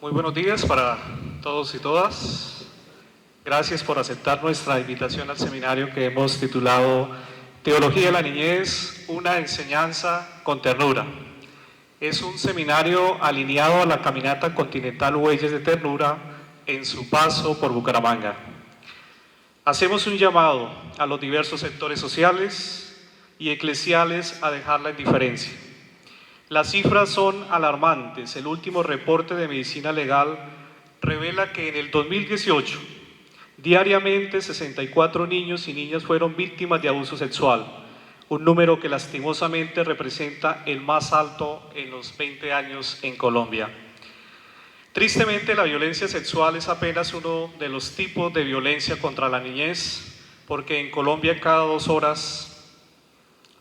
Muy buenos días para todos y todas. Gracias por aceptar nuestra invitación al seminario que hemos titulado Teología de la Niñez, una enseñanza con ternura. Es un seminario alineado a la caminata continental Huellas de Ternura en su paso por Bucaramanga. Hacemos un llamado a los diversos sectores sociales y eclesiales a dejar la indiferencia. Las cifras son alarmantes. El último reporte de medicina legal revela que en el 2018, diariamente 64 niños y niñas fueron víctimas de abuso sexual, un número que lastimosamente representa el más alto en los 20 años en Colombia. Tristemente, la violencia sexual es apenas uno de los tipos de violencia contra la niñez, porque en Colombia cada 2 horas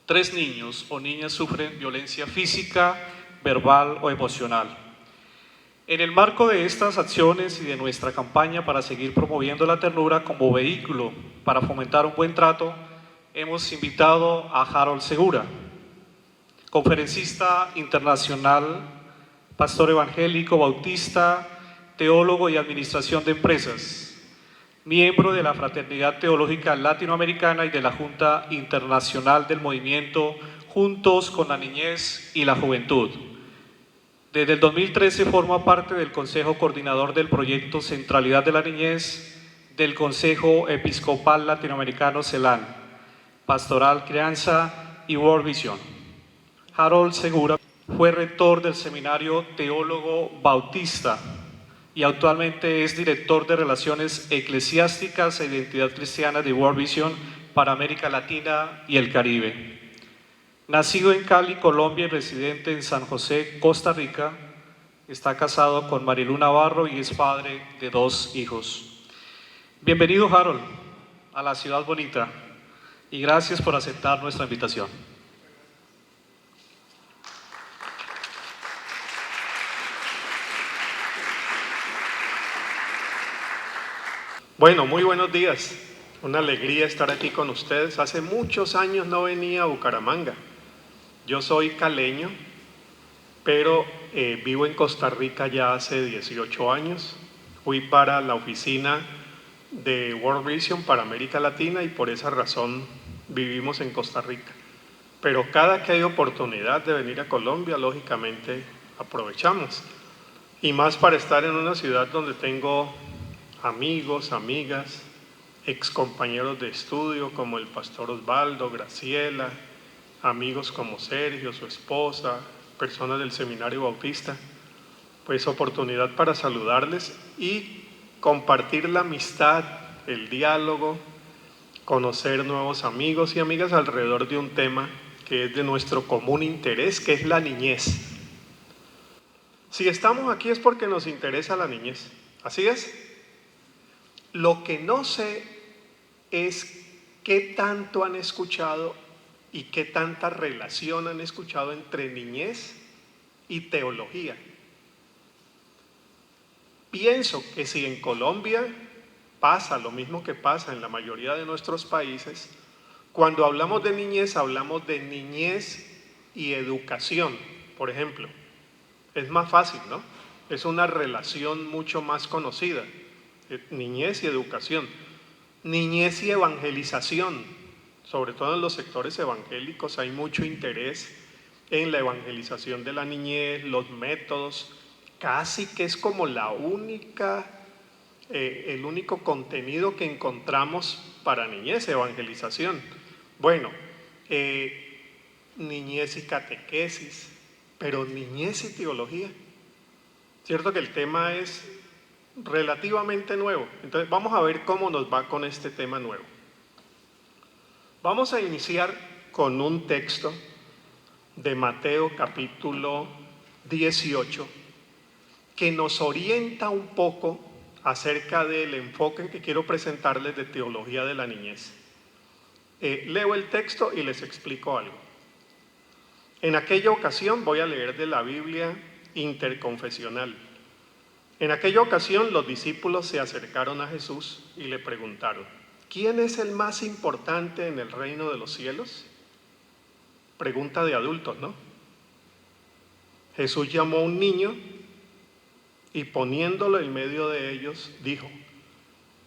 3 niños o niñas sufren violencia física, verbal o emocional. En el marco de estas acciones y de nuestra campaña para seguir promoviendo la ternura como vehículo para fomentar un buen trato, hemos invitado a Harold Segura, conferencista internacional, pastor evangélico, bautista, teólogo y administración de empresas, miembro de la Fraternidad Teológica Latinoamericana y de la Junta Internacional del Movimiento Juntos con la Niñez y la Juventud. Desde el 2013 forma parte del Consejo Coordinador del Proyecto Centralidad de la Niñez del Consejo Episcopal Latinoamericano CELAN, Pastoral Crianza y World Vision. Harold Segura fue rector del Seminario Teólogo Bautista y actualmente es director de Relaciones Eclesiásticas e Identidad Cristiana de World Vision para América Latina y el Caribe. Nacido en Cali, Colombia y residente en San José, Costa Rica, está casado con Marilu Navarro y es padre de 2 hijos. Bienvenido, Harold, a la ciudad bonita y gracias por aceptar nuestra invitación. Bueno, muy buenos días. Una alegría estar aquí con ustedes. Hace muchos años no venía a Bucaramanga. Yo soy caleño, pero vivo en Costa Rica ya hace 18 años. Fui para la oficina de World Vision para América Latina y por esa razón vivimos en Costa Rica. Pero cada que hay oportunidad de venir a Colombia, lógicamente aprovechamos. Y más para estar en una ciudad donde tengo amigos, amigas, ex compañeros de estudio como el pastor Osvaldo, Graciela, amigos como Sergio, su esposa, personas del Seminario Bautista, pues oportunidad para saludarles y compartir la amistad, el diálogo, conocer nuevos amigos y amigas alrededor de un tema que es de nuestro común interés, que es la niñez. Si estamos aquí es porque nos interesa la niñez, ¿así es? Lo que no sé es qué tanto han escuchado y qué tanta relación han escuchado entre niñez y teología. Pienso que si en Colombia pasa lo mismo que pasa en la mayoría de nuestros países, cuando hablamos de niñez y educación, por ejemplo. Es más fácil, ¿no? Es una relación mucho más conocida. Niñez y educación, niñez y evangelización, sobre todo en los sectores evangélicos hay mucho interés en la evangelización de la niñez, los métodos, casi que es como el único contenido que encontramos para niñez, evangelización. Bueno, niñez y catequesis, pero niñez y teología. Cierto que el tema es relativamente nuevo. Entonces vamos a ver cómo nos va con este tema nuevo. Vamos a iniciar con un texto de Mateo capítulo 18 que nos orienta un poco acerca del enfoque que quiero presentarles de teología de la niñez. Leo el texto y les explico algo. En aquella ocasión voy a leer de la Biblia interconfesional. En aquella ocasión los discípulos se acercaron a Jesús y le preguntaron: ¿quién es el más importante en el reino de los cielos? Pregunta de adultos, ¿no? Jesús llamó a un niño y poniéndolo en medio de ellos, dijo: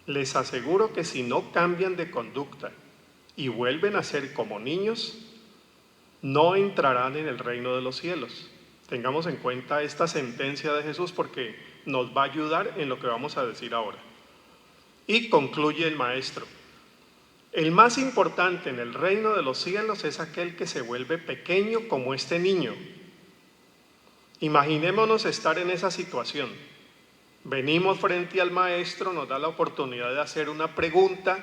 les aseguro que si no cambian de conducta y vuelven a ser como niños, no entrarán en el reino de los cielos. Tengamos en cuenta esta sentencia de Jesús porque nos va a ayudar en lo que vamos a decir ahora. Y concluye el maestro: el más importante en el reino de los cielos es aquel que se vuelve pequeño como este niño. Imaginémonos estar en esa situación. Venimos frente al maestro, nos da la oportunidad de hacer una pregunta,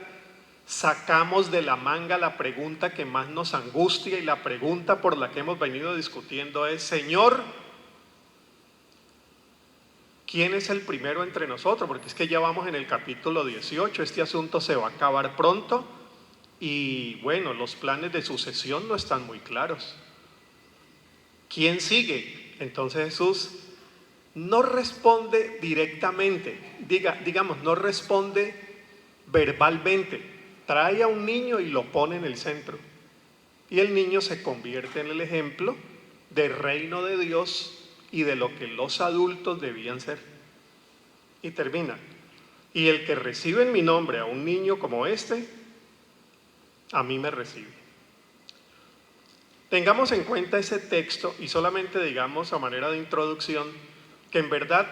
sacamos de la manga la pregunta que más nos angustia y la pregunta por la que hemos venido discutiendo es: Señor, ¿quién es el primero entre nosotros? Porque es que ya vamos en el capítulo 18, este asunto se va a acabar pronto y bueno, los planes de sucesión no están muy claros. ¿Quién sigue? Entonces Jesús no responde directamente, digamos, no responde verbalmente, trae a un niño y lo pone en el centro. Y el niño se convierte en el ejemplo del reino de Dios y de lo que los adultos debían ser. Y termina: y el que recibe en mi nombre a un niño como este, a mí me recibe. Tengamos en cuenta ese texto y solamente digamos a manera de introducción que en verdad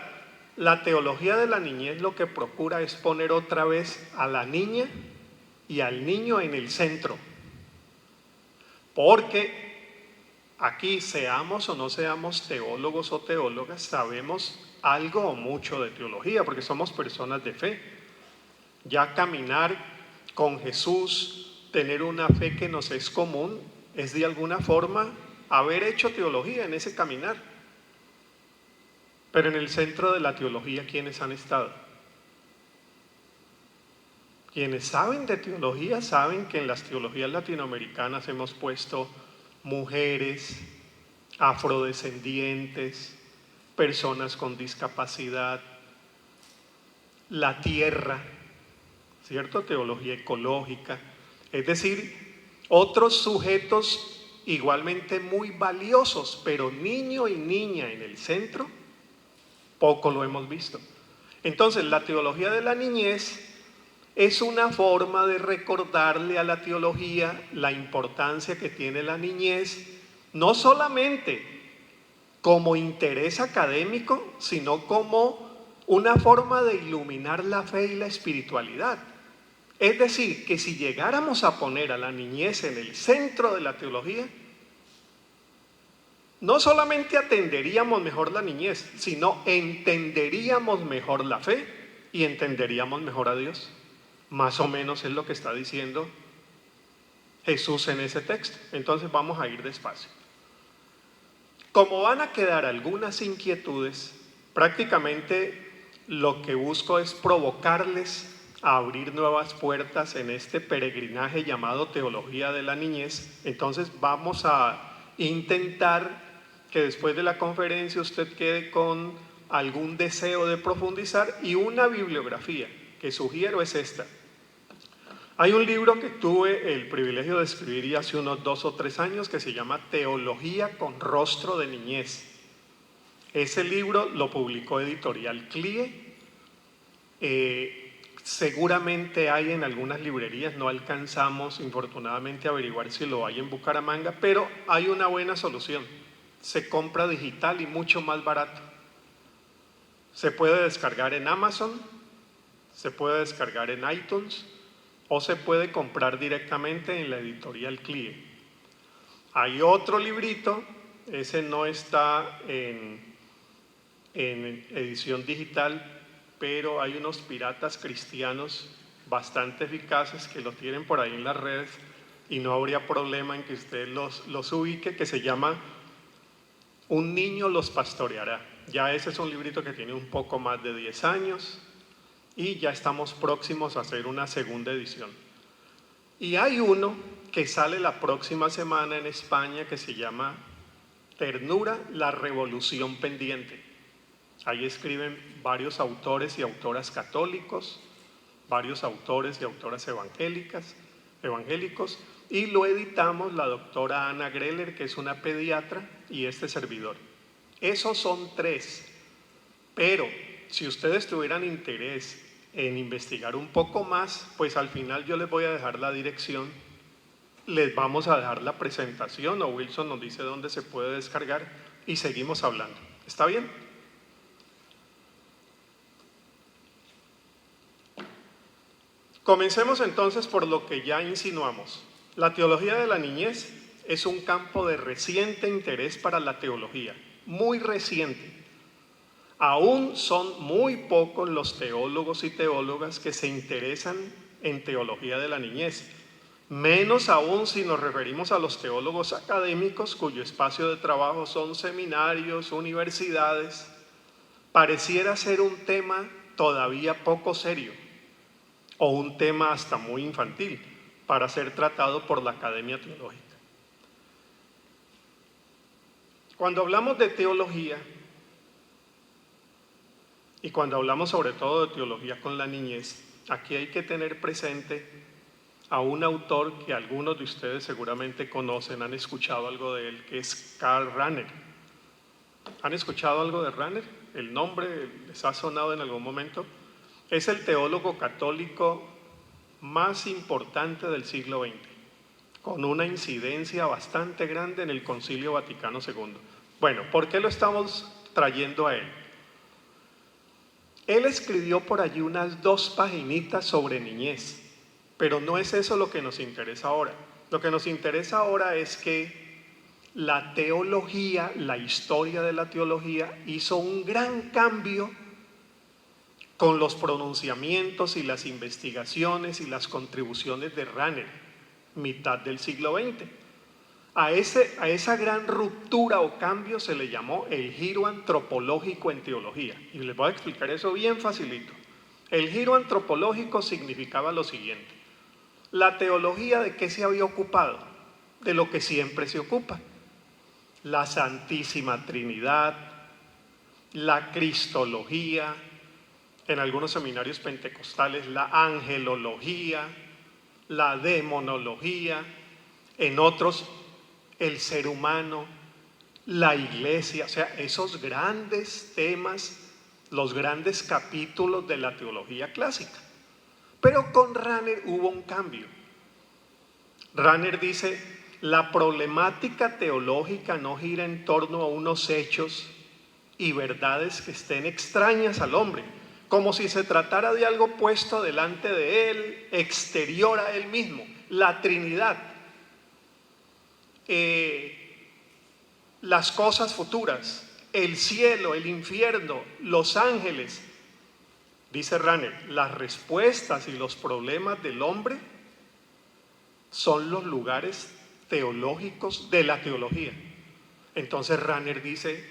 la teología de la niñez lo que procura es poner otra vez a la niña y al niño en el centro. Porque aquí, seamos o no seamos teólogos o teólogas, sabemos algo o mucho de teología, porque somos personas de fe. Ya caminar con Jesús, tener una fe que nos es común, es de alguna forma haber hecho teología en ese caminar. Pero en el centro de la teología, ¿quiénes han estado? Quienes saben de teología saben que en las teologías latinoamericanas hemos puesto mujeres, afrodescendientes, personas con discapacidad, la tierra, ¿cierto? Teología ecológica, es decir, otros sujetos igualmente muy valiosos, pero niño y niña en el centro, poco lo hemos visto. Entonces, la teología de la niñez es una forma de recordarle a la teología la importancia que tiene la niñez, no solamente como interés académico, sino como una forma de iluminar la fe y la espiritualidad. Es decir, que si llegáramos a poner a la niñez en el centro de la teología, no solamente atenderíamos mejor la niñez, sino entenderíamos mejor la fe y entenderíamos mejor a Dios. Más o menos es lo que está diciendo Jesús en ese texto. Entonces vamos a ir despacio. Como van a quedar algunas inquietudes, prácticamente lo que busco es provocarles a abrir nuevas puertas en este peregrinaje llamado Teología de la Niñez. Entonces vamos a intentar que después de la conferencia usted quede con algún deseo de profundizar, y una bibliografía que sugiero es esta. Hay un libro que tuve el privilegio de escribir ya hace unos 2 o 3 años que se llama Teología con rostro de niñez. Ese libro lo publicó Editorial CLIE. Seguramente hay en algunas librerías, no alcanzamos infortunadamente a averiguar si lo hay en Bucaramanga, pero hay una buena solución. Se compra digital y mucho más barato. Se puede descargar en Amazon, se puede descargar en iTunes, o se puede comprar directamente en la editorial CLIE. Hay otro librito, ese no está en edición digital, pero hay unos piratas cristianos bastante eficaces que lo tienen por ahí en las redes y no habría problema en que usted los ubique, que se llama Un niño los pastoreará. Ya ese es un librito que tiene un poco más de 10 años y ya estamos próximos a hacer una segunda edición. Y hay uno que sale la próxima semana en España que se llama Ternura, la revolución pendiente. Ahí escriben varios autores y autoras católicos, varios autores y autoras evangélicos, y lo editamos la doctora Ana Greller, que es una pediatra, y este servidor. Esos son 3. Pero si ustedes tuvieran interés en investigar un poco más, pues al final yo les voy a dejar la dirección, les vamos a dejar la presentación, o Wilson nos dice dónde se puede descargar y seguimos hablando. ¿Está bien? Comencemos entonces por lo que ya insinuamos. La teología de la niñez es un campo de reciente interés para la teología, muy reciente. Aún son muy pocos los teólogos y teólogas que se interesan en teología de la niñez, menos aún si nos referimos a los teólogos académicos cuyo espacio de trabajo son seminarios, universidades. Pareciera ser un tema todavía poco serio o un tema hasta muy infantil para ser tratado por la academia teológica. Cuando hablamos de teología, y cuando hablamos sobre todo de teología con la niñez, aquí hay que tener presente a un autor que algunos de ustedes seguramente conocen, han escuchado algo de él, que es Karl Rahner. ¿Han escuchado algo de Rahner? ¿El nombre les ha sonado en algún momento? Es el teólogo católico más importante del siglo XX, con una incidencia bastante grande en el Concilio Vaticano II. Bueno, ¿por qué lo estamos trayendo a él? Él escribió por allí unas 2 paginitas sobre niñez, pero no es eso lo que nos interesa ahora. Lo que nos interesa ahora es que la teología, la historia de la teología, hizo un gran cambio con los pronunciamientos y las investigaciones y las contribuciones de Rahner, mitad del siglo XX. A esa gran ruptura o cambio se le llamó el giro antropológico en teología. Y les voy a explicar eso bien facilito. El giro antropológico significaba lo siguiente. La teología, ¿de qué se había ocupado? De lo que siempre se ocupa. La Santísima Trinidad, la Cristología, en algunos seminarios pentecostales la angelología, la demonología, en otros el ser humano, la iglesia, o sea, esos grandes temas, los grandes capítulos de la teología clásica. Pero con Rahner hubo un cambio. Rahner dice, la problemática teológica no gira en torno a unos hechos y verdades que estén extrañas al hombre, como si se tratara de algo puesto delante de él, exterior a él mismo, la Trinidad, las cosas futuras, el cielo, el infierno, los ángeles. Dice Rahner, las respuestas y los problemas del hombre son los lugares teológicos de la teología. Entonces Rahner dice,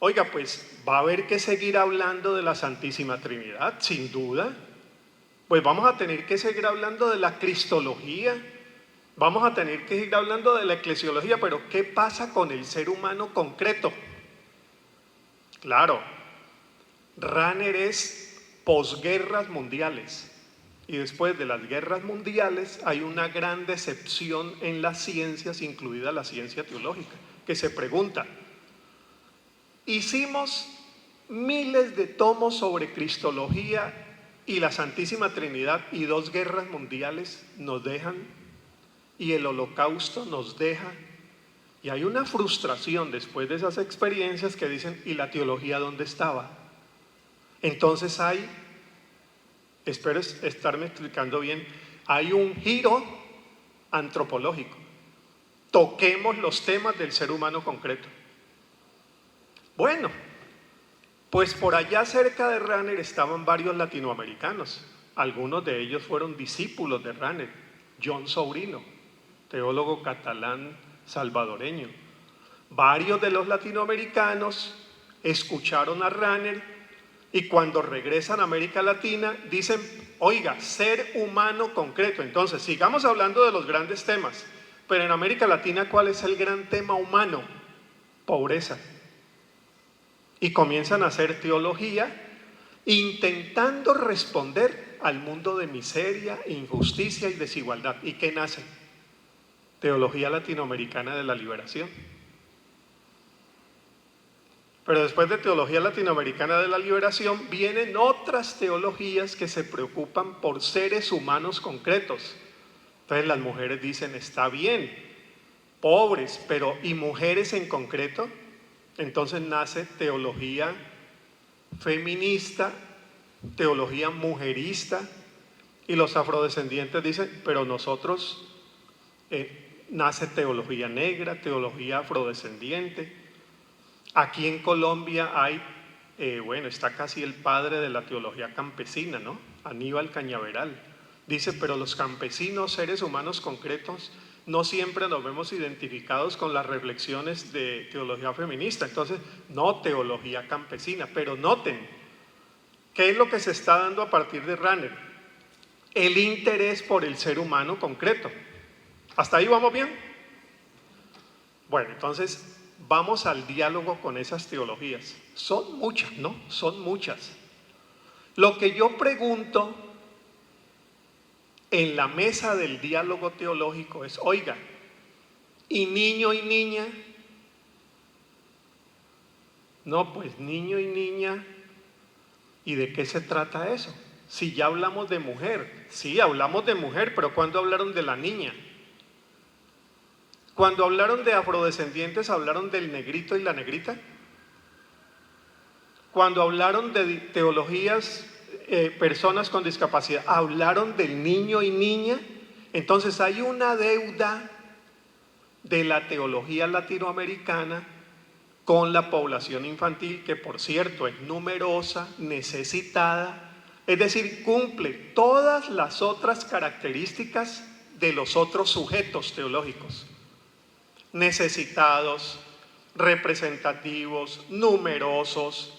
oiga, pues va a haber que seguir hablando de la Santísima Trinidad, sin duda. Pues vamos a tener que seguir hablando de la Cristología, vamos a tener que seguir hablando de la eclesiología, pero ¿qué pasa con el ser humano concreto? Claro, Rahner es posguerras mundiales, y después de las guerras mundiales hay una gran decepción en las ciencias, incluida la ciencia teológica, que se pregunta, hicimos miles de tomos sobre Cristología y la Santísima Trinidad y 2 guerras mundiales nos dejan y el Holocausto nos deja, y hay una frustración después de esas experiencias que dicen, ¿y la teología dónde estaba? Entonces hay, espero estarme explicando bien, hay un giro antropológico. Toquemos los temas del ser humano concreto. Bueno, pues por allá cerca de Rahner estaban varios latinoamericanos. Algunos de ellos fueron discípulos de Rahner. John Sobrino, teólogo catalán salvadoreño. Varios de los latinoamericanos escucharon a Rahner y cuando regresan a América Latina dicen, oiga, ser humano concreto. Entonces, sigamos hablando de los grandes temas, pero en América Latina, ¿cuál es el gran tema humano? Pobreza. Y comienzan a hacer teología intentando responder al mundo de miseria, injusticia y desigualdad. ¿Y qué nace? Teología latinoamericana de la liberación. Pero después de teología latinoamericana de la liberación, vienen otras teologías que se preocupan por seres humanos concretos. Entonces las mujeres dicen, está bien, pobres, pero ¿y mujeres en concreto? Entonces nace teología feminista, teología mujerista, y los afrodescendientes dicen, pero nosotros, nace teología negra, teología afrodescendiente. Aquí en Colombia hay, está casi el padre de la teología campesina, ¿no? Aníbal Cañaveral. Dice, pero los campesinos, seres humanos concretos, no siempre nos vemos identificados con las reflexiones de teología feminista. Entonces, no teología campesina, pero noten, ¿qué es lo que se está dando a partir de Rahner? El interés por el ser humano concreto. ¿Hasta ahí vamos bien? Bueno, entonces vamos al diálogo con esas teologías. Son muchas, ¿no? Son muchas. Lo que yo pregunto en la mesa del diálogo teológico es, oiga, ¿y niño y niña? No, pues niño y niña, ¿y de qué se trata eso? Si ya hablamos de mujer, sí, hablamos de mujer, pero ¿cuándo hablaron de la niña? Cuando hablaron de afrodescendientes, ¿hablaron del negrito y la negrita? Cuando hablaron de teologías, personas con discapacidad, ¿hablaron del niño y niña? Entonces hay una deuda de la teología latinoamericana con la población infantil, que por cierto es numerosa, necesitada, es decir, cumple todas las otras características de los otros sujetos teológicos. Necesitados, representativos, numerosos,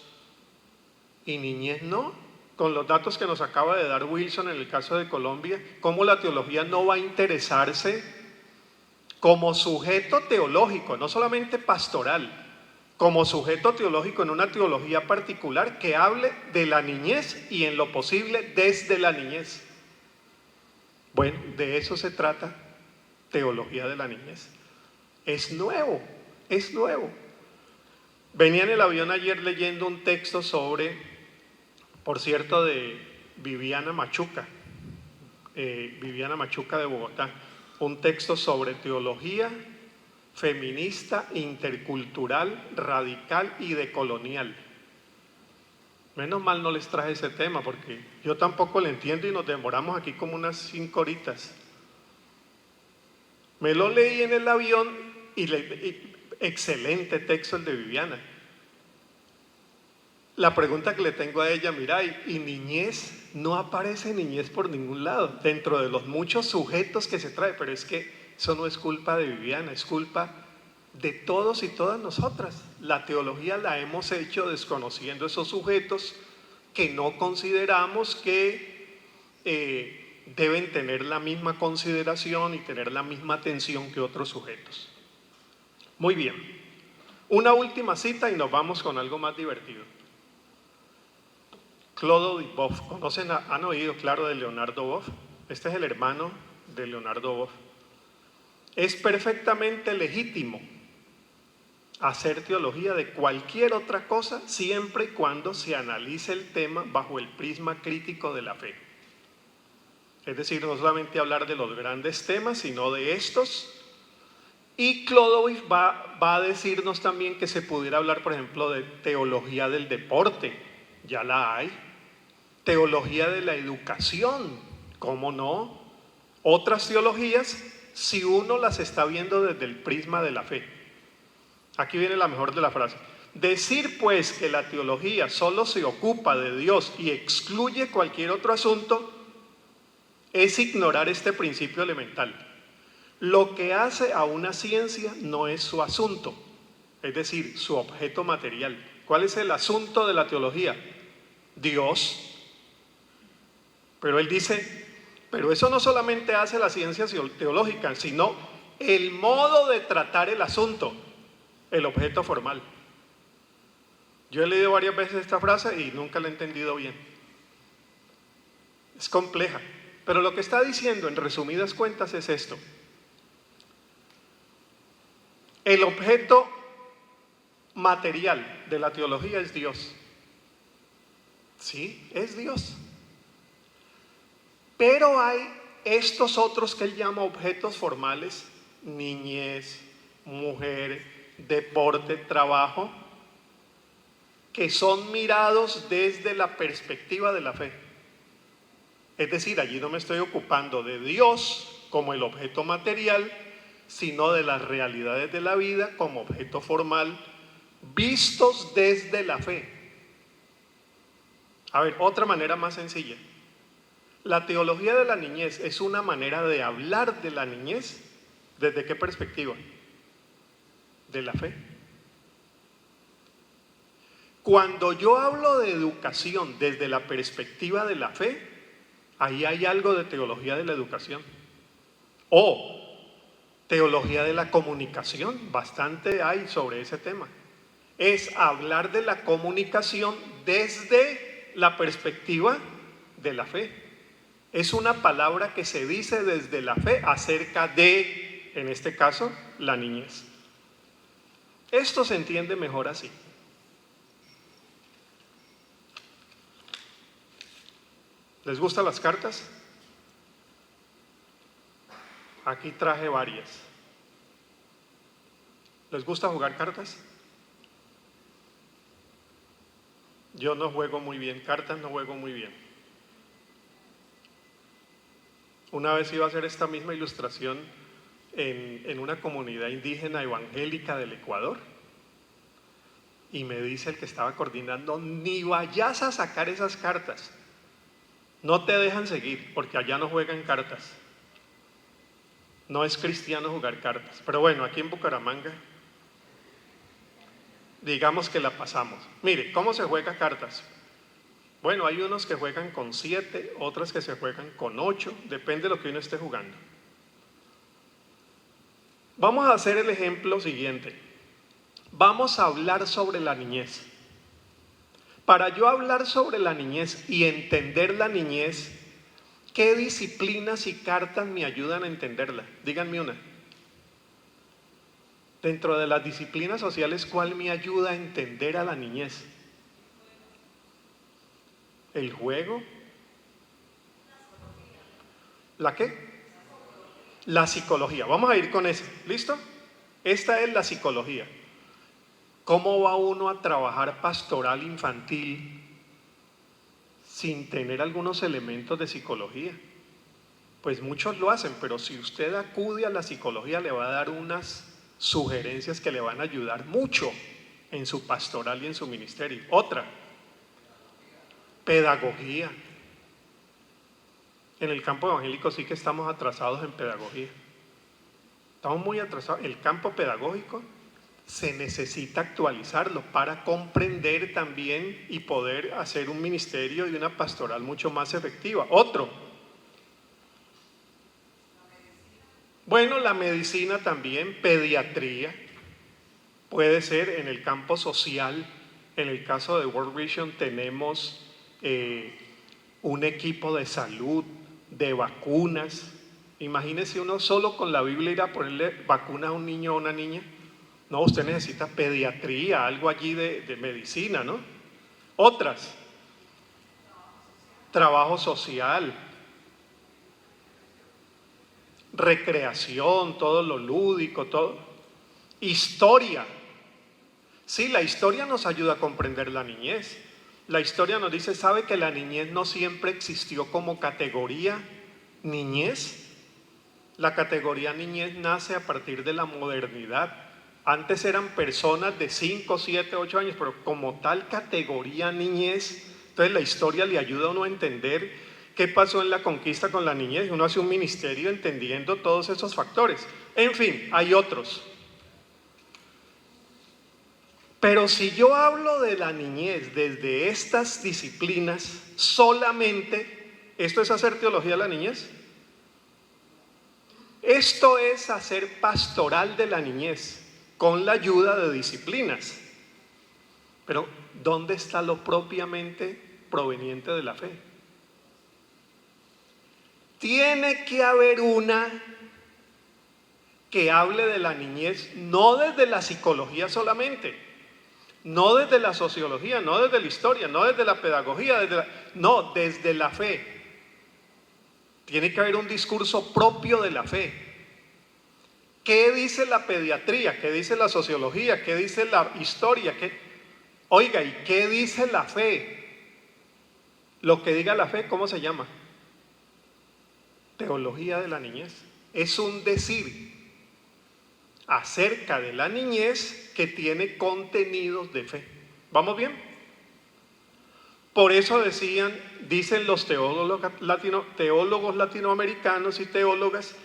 y niñez no. Con los datos que nos acaba de dar Wilson en el caso de Colombia, ¿cómo la teología no va a interesarse como sujeto teológico, no solamente pastoral, como sujeto teológico en una teología particular que hable de la niñez y en lo posible desde la niñez? Bueno, de eso se trata teología de la niñez. Es nuevo, es nuevo. Venía en el avión ayer leyendo un texto sobre, por cierto, de Viviana Machuca de Bogotá, un texto sobre teología feminista, intercultural, radical y decolonial. Menos mal no les traje ese tema porque yo tampoco lo entiendo y nos demoramos aquí como unas 5 horitas. Me lo leí en el avión y excelente texto el de Viviana. La pregunta que le tengo a ella, mira, ¿y niñez? No aparece niñez por ningún lado, dentro de los muchos sujetos que se trae, pero es que eso no es culpa de Viviana, es culpa de todos y todas nosotras. La teología la hemos hecho desconociendo esos sujetos que no consideramos que deben tener la misma consideración y tener la misma atención que otros sujetos. Muy bien, una última cita y nos vamos con algo más divertido. Claude Boff, han oído, claro, de Leonardo Boff. Este es el hermano de Leonardo Boff. Es perfectamente legítimo hacer teología de cualquier otra cosa siempre y cuando se analice el tema bajo el prisma crítico de la fe. Es decir, no solamente hablar de los grandes temas, sino de estos. Y Clodovil va a decirnos también que se pudiera hablar, por ejemplo, de teología del deporte, ya la hay. Teología de la educación, ¿cómo no? Otras teologías, si uno las está viendo desde el prisma de la fe. Aquí viene la mejor de la frase. Decir pues que la teología solo se ocupa de Dios y excluye cualquier otro asunto es ignorar este principio elemental. Lo que hace a una ciencia no es su asunto, es decir, su objeto material. ¿Cuál es el asunto de la teología? Dios. Pero él dice, pero eso no solamente hace la ciencia teológica, sino el modo de tratar el asunto, el objeto formal. Yo he leído varias veces esta frase y nunca la he entendido bien. Es compleja, pero lo que está diciendo en resumidas cuentas es esto. El objeto material de la teología es Dios. Sí, es Dios. Pero hay estos otros que él llama objetos formales: niñez, mujer, deporte, trabajo, que son mirados desde la perspectiva de la fe. Es decir, allí no me estoy ocupando de Dios como el objeto material, sino de las realidades de la vida como objeto formal, vistos desde la fe. A ver, otra manera más sencilla. La teología de la niñez es una manera de hablar de la niñez. ¿Desde qué perspectiva? De la fe. Cuando yo hablo de educación desde la perspectiva de la fe, ahí hay algo de teología de la educación. O teología de la comunicación, bastante hay sobre ese tema. Es hablar de la comunicación desde la perspectiva de la fe. Es una palabra que se dice desde la fe acerca de, en este caso, la niñez. Esto se entiende mejor así. ¿Les gustan las cartas? Aquí traje varias. ¿Les gusta jugar cartas? Yo no juego muy bien cartas, no juego muy bien. Una vez iba a hacer esta misma ilustración en una comunidad indígena evangélica del Ecuador, y me dice el que estaba coordinando: ni vayas a sacar esas cartas, no te dejan seguir porque allá no juegan cartas, no es cristiano jugar cartas. Pero bueno, aquí en Bucaramanga digamos que la pasamos. Mire, ¿cómo se juega cartas? Bueno, hay unos que juegan con 7, otras que se juegan con 8, depende de lo que uno esté jugando. Vamos a hacer el ejemplo siguiente. Vamos a hablar sobre la niñez. Para yo hablar sobre la niñez y entender la niñez, ¿qué disciplinas y cartas me ayudan a entenderla? Díganme una. Dentro de las disciplinas sociales, ¿cuál me ayuda a entender a la niñez? ¿El juego? ¿La qué? La psicología. Vamos a ir con ese. ¿Listo? Esta es la psicología. ¿Cómo va uno a trabajar pastoral infantil sin tener algunos elementos de psicología? Pues muchos lo hacen, pero si usted acude a la psicología le va a dar unas sugerencias que le van a ayudar mucho en su pastoral y en su ministerio. Otra, pedagogía. En el campo evangélico sí que estamos atrasados en pedagogía. Estamos muy atrasados. El campo pedagógico se necesita actualizarlo para comprender también y poder hacer un ministerio y una pastoral mucho más efectiva. Otro. Bueno, la medicina también, pediatría. Puede ser en el campo social. En el caso de World Vision tenemos un equipo de salud, de vacunas. Imagínese uno solo con la Biblia ir a ponerle vacuna a un niño o una niña. No, usted necesita pediatría, algo allí de medicina, ¿no? Otras, trabajo social, recreación, todo lo lúdico, todo. Historia. Sí, la historia nos ayuda a comprender la niñez. La historia nos dice, ¿sabe que la niñez no siempre existió como categoría niñez? La categoría niñez nace a partir de la modernidad. Antes eran personas de 5, 7, 8 años, pero como tal categoría niñez, entonces la historia le ayuda a uno a entender qué pasó en la conquista con la niñez. Uno hace un ministerio entendiendo todos esos factores. En fin, hay otros. Pero si yo hablo de la niñez desde estas disciplinas solamente, ¿esto es hacer teología de la niñez? Esto es hacer pastoral de la niñez con la ayuda de disciplinas. Pero ¿dónde está lo propiamente proveniente de la fe? Tiene que haber una que hable de la niñez, no desde la psicología solamente, No desde la sociología, no desde la historia, no desde la pedagogía, no, desde la fe. Tiene que haber un discurso propio de la fe. ¿Qué dice la pediatría? ¿Qué dice la sociología? ¿Qué dice la historia? Oiga, ¿y qué dice la fe? Lo que diga la fe, ¿cómo se llama? Teología de la niñez. Es un decir acerca de la niñez que tiene contenidos de fe. ¿Vamos bien? Por eso dicen los teólogos latinoamericanos y teólogas,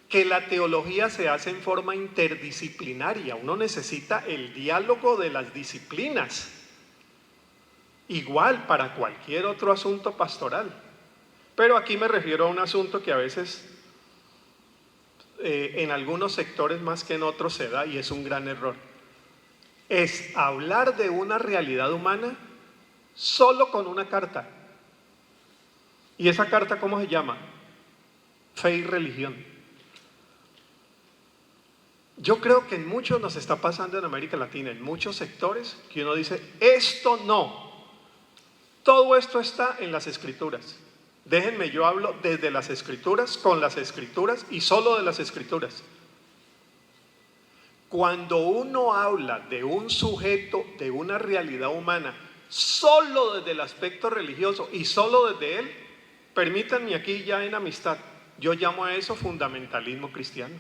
que la teología se hace en forma interdisciplinaria. Uno necesita el diálogo de las disciplinas. Igual para cualquier otro asunto pastoral. Pero aquí me refiero a un asunto que a veces en algunos sectores más que en otros se da, y es un gran error. Es hablar de una realidad humana solo con una carta. ¿Y esa carta cómo se llama? Fe y religión. Yo creo que en muchos nos está pasando en América Latina, en muchos sectores, que uno dice, esto no. Todo esto está en las Escrituras. Déjenme, yo hablo desde las Escrituras, con las Escrituras y solo de las Escrituras. Cuando uno habla de un sujeto, de una realidad humana, solo desde el aspecto religioso y solo desde él, permítanme aquí ya en amistad, yo llamo a eso fundamentalismo cristiano.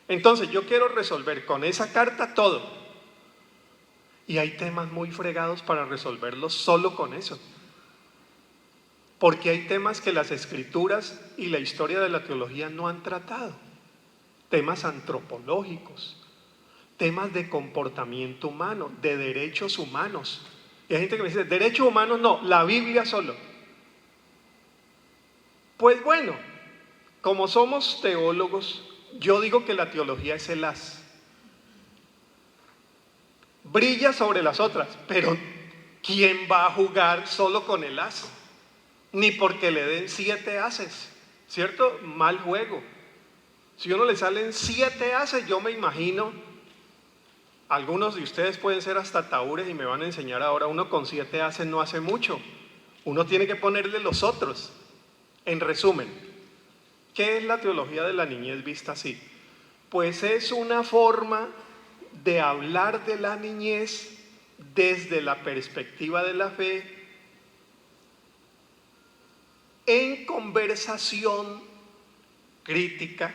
Entonces yo quiero resolver con esa carta todo. Y hay temas muy fregados para resolverlos solo con eso. Porque hay temas que las Escrituras y la historia de la teología no han tratado. Temas antropológicos, temas de comportamiento humano, de derechos humanos. Y hay gente que me dice, derechos humanos no, la Biblia solo. Pues bueno, como somos teólogos, yo digo que la teología es el haz. Brilla sobre las otras, pero ¿quién va a jugar solo con el haz? Ni porque le den 7 haces, ¿cierto? Mal juego. Si a uno le salen 7 haces, yo me imagino, algunos de ustedes pueden ser hasta taúres y me van a enseñar ahora, uno con 7 haces no hace mucho. Uno tiene que ponerle los otros. En resumen, ¿qué es la teología de la niñez vista así? Pues es una forma de hablar de la niñez desde la perspectiva de la fe, en conversación crítica,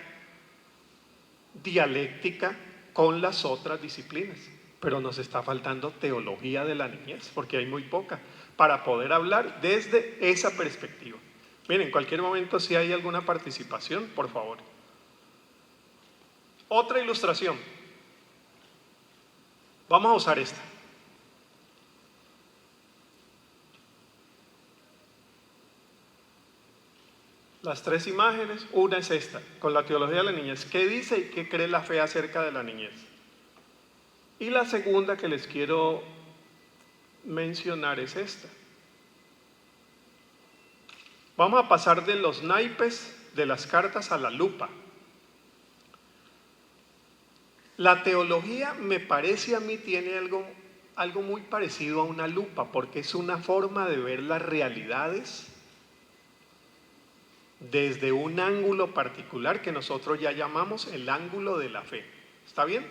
dialéctica con las otras disciplinas. Pero nos está faltando teología de la niñez, porque hay muy poca, para poder hablar desde esa perspectiva. Miren, en cualquier momento si hay alguna participación, por favor. Otra ilustración. Vamos a usar esta. Las 3 imágenes, una es esta, con la teología de la niñez. ¿Qué dice y qué cree la fe acerca de la niñez? Y la segunda que les quiero mencionar es esta. Vamos a pasar de los naipes de las cartas a la lupa. La teología, me parece a mí, tiene algo muy parecido a una lupa, porque es una forma de ver las realidades desde un ángulo particular que nosotros ya llamamos el ángulo de la fe. ¿Está bien?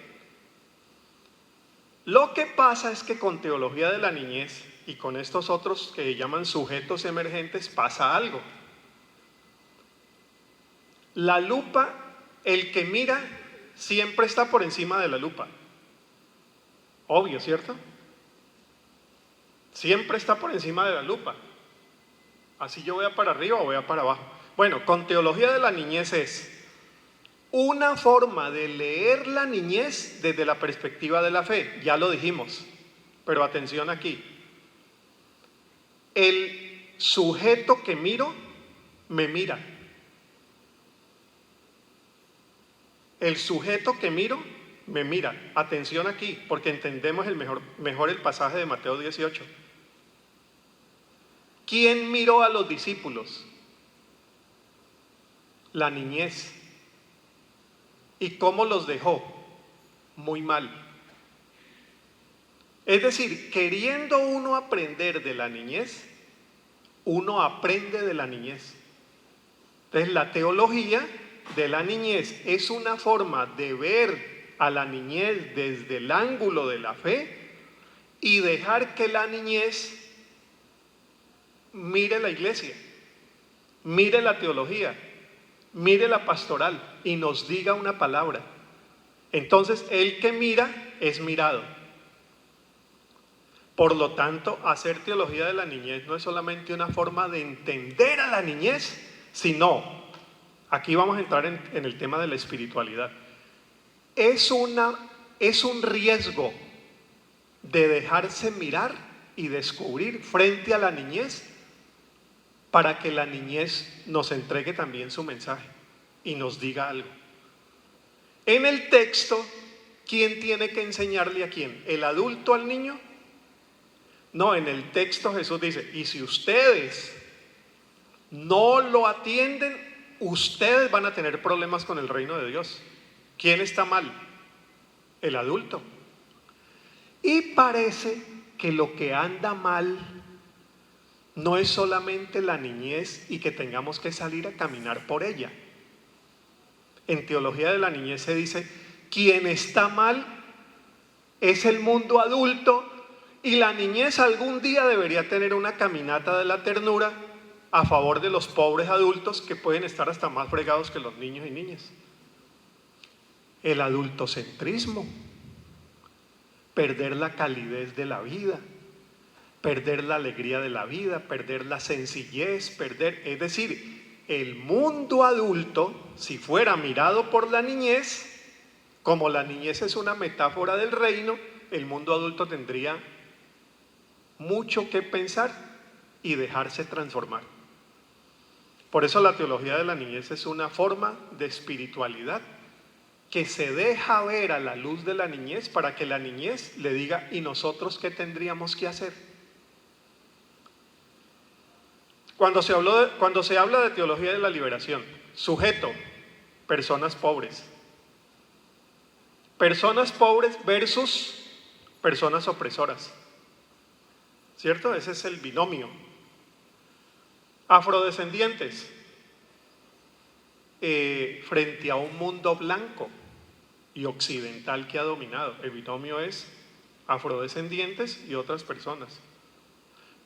Lo que pasa es que con teología de la niñez y con estos otros que llaman sujetos emergentes pasa algo. La lupa, el que mira, siempre está por encima de la lupa. Obvio, ¿cierto? Siempre está por encima de la lupa. Así yo voy para arriba o voy para abajo. Bueno, con teología de la niñez es una forma de leer la niñez desde la perspectiva de la fe. Ya lo dijimos, pero atención aquí. El sujeto que miro, me mira. El sujeto que miro, me mira. Atención aquí, porque entendemos mejor el pasaje de Mateo 18. ¿Quién miró a los discípulos? La niñez. ¿Y cómo los dejó? Muy mal. Es decir, queriendo uno aprender de la niñez, uno aprende de la niñez. Entonces, la teología de la niñez es una forma de ver a la niñez desde el ángulo de la fe y dejar que la niñez mire la iglesia, mire la teología, mire la pastoral y nos diga una palabra. Entonces, el que mira es mirado. Por lo tanto, hacer teología de la niñez no es solamente una forma de entender a la niñez, sino, aquí vamos a entrar en el tema de la espiritualidad, es un riesgo de dejarse mirar y descubrir frente a la niñez para que la niñez nos entregue también su mensaje y nos diga algo. En el texto, ¿quién tiene que enseñarle a quién? ¿El adulto al niño? No, en el texto Jesús dice, y si ustedes no lo atienden, ustedes van a tener problemas con el reino de Dios. ¿Quién está mal? El adulto. Y parece que lo que anda mal no es solamente la niñez y que tengamos que salir a caminar por ella. En teología de la niñez se dice, quien está mal es el mundo adulto y la niñez algún día debería tener una caminata de la ternura a favor de los pobres adultos que pueden estar hasta más fregados que los niños y niñas. El adultocentrismo, perder la calidez de la vida, perder la alegría de la vida, perder la sencillez, es decir, el mundo adulto, si fuera mirado por la niñez, como la niñez es una metáfora del reino, el mundo adulto tendría mucho que pensar y dejarse transformar. Por eso la teología de la niñez es una forma de espiritualidad que se deja ver a la luz de la niñez para que la niñez le diga, ¿y nosotros qué tendríamos que hacer? Cuando se habla de teología de la liberación, sujeto, personas pobres. Personas pobres versus personas opresoras. ¿Cierto? Ese es el binomio. Afrodescendientes, frente a un mundo blanco y occidental que ha dominado. El binomio es afrodescendientes y otras personas.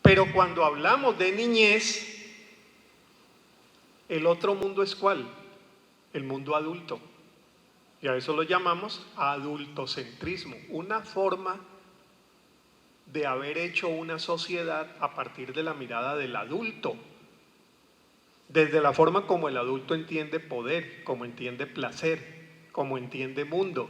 Pero cuando hablamos de niñez, el otro mundo es ¿cuál? El mundo adulto. Y a eso lo llamamos adultocentrismo, una forma de haber hecho una sociedad a partir de la mirada del adulto, desde la forma como el adulto entiende poder, como entiende placer, como entiende mundo.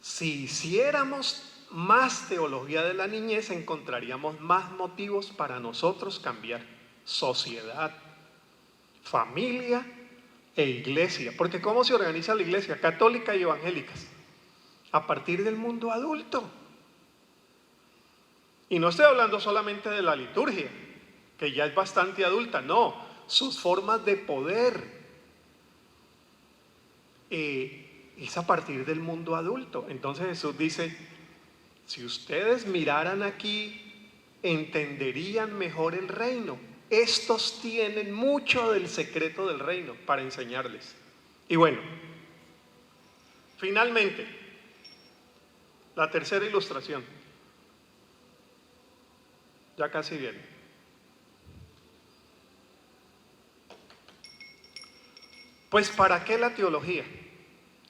Si hiciéramos más teología de la niñez, encontraríamos más motivos para nosotros cambiar sociedad, familia e iglesia. Porque ¿cómo se organiza la iglesia? Católica y evangélicas. A partir del mundo adulto. Y no estoy hablando solamente de la liturgia, que ya es bastante adulta, no, sus formas de poder es a partir del mundo adulto. Entonces Jesús dice, si ustedes miraran aquí, entenderían mejor el reino. Estos tienen mucho del secreto del reino para enseñarles. Y bueno, finalmente, la tercera ilustración. Ya casi viene. Pues ¿para qué la teología?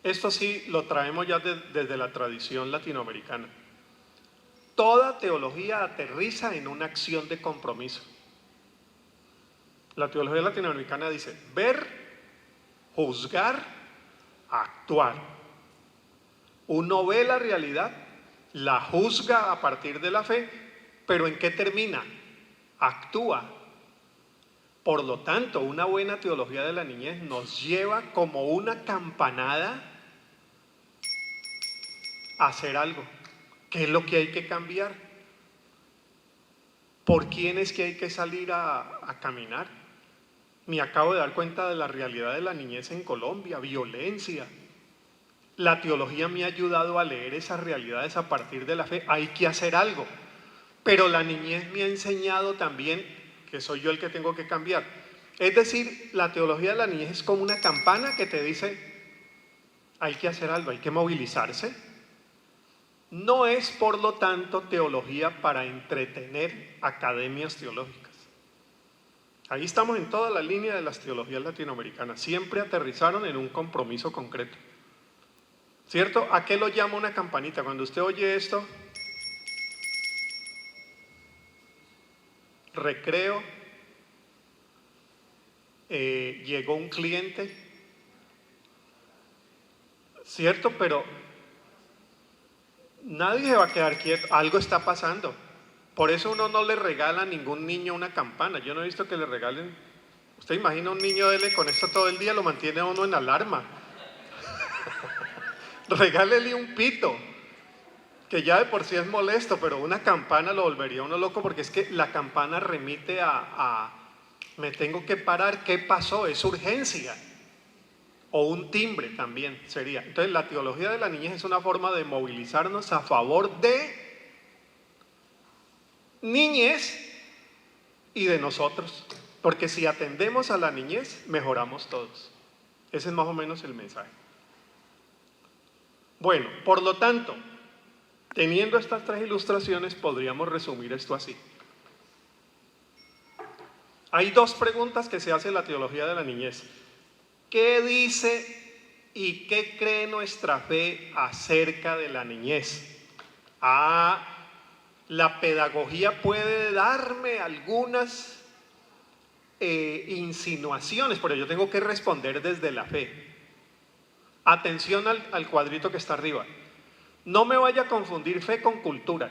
Esto sí lo traemos ya desde la tradición latinoamericana. Toda teología aterriza en una acción de compromiso. La teología latinoamericana dice ver, juzgar, actuar. Uno ve la realidad, la juzga a partir de la fe, pero ¿en qué termina? Actúa. Por lo tanto, una buena teología de la niñez nos lleva como una campanada a hacer algo. ¿Qué es lo que hay que cambiar? ¿Por quién es que hay que salir a caminar? Me acabo de dar cuenta de la realidad de la niñez en Colombia, violencia, La teología me ha ayudado a leer esas realidades a partir de la fe. Hay que hacer algo. Pero la niñez me ha enseñado también que soy yo el que tengo que cambiar. Es decir, la teología de la niñez es como una campana que te dice, hay que hacer algo, hay que movilizarse. No es, por lo tanto, teología para entretener academias teológicas. Ahí estamos en toda la línea de las teologías latinoamericanas. Siempre aterrizaron en un compromiso concreto. ¿Cierto? ¿A qué lo llama una campanita? Cuando usted oye esto, recreo, llegó un cliente, ¿cierto? Pero nadie se va a quedar quieto, algo está pasando. Por eso uno no le regala a ningún niño una campana. Yo no he visto que le regalen. Usted imagina un niño dele con esto todo el día, lo mantiene a uno en alarma. Regálele un pito, que ya de por sí es molesto, pero una campana lo volvería a uno loco, porque es que la campana remite a me tengo que parar, ¿qué pasó? Es urgencia. O un timbre también sería. Entonces la teología de la niñez es una forma de movilizarnos a favor de niñez y de nosotros. Porque si atendemos a la niñez, mejoramos todos. Ese es más o menos el mensaje. Bueno, por lo tanto, teniendo estas tres ilustraciones, podríamos resumir esto así. Hay dos preguntas que se hace la teología de la niñez. ¿Qué dice y qué cree nuestra fe acerca de la niñez? La pedagogía puede darme algunas insinuaciones, pero yo tengo que responder desde la fe. Atención al cuadrito que está arriba. No me vaya a confundir fe con cultura.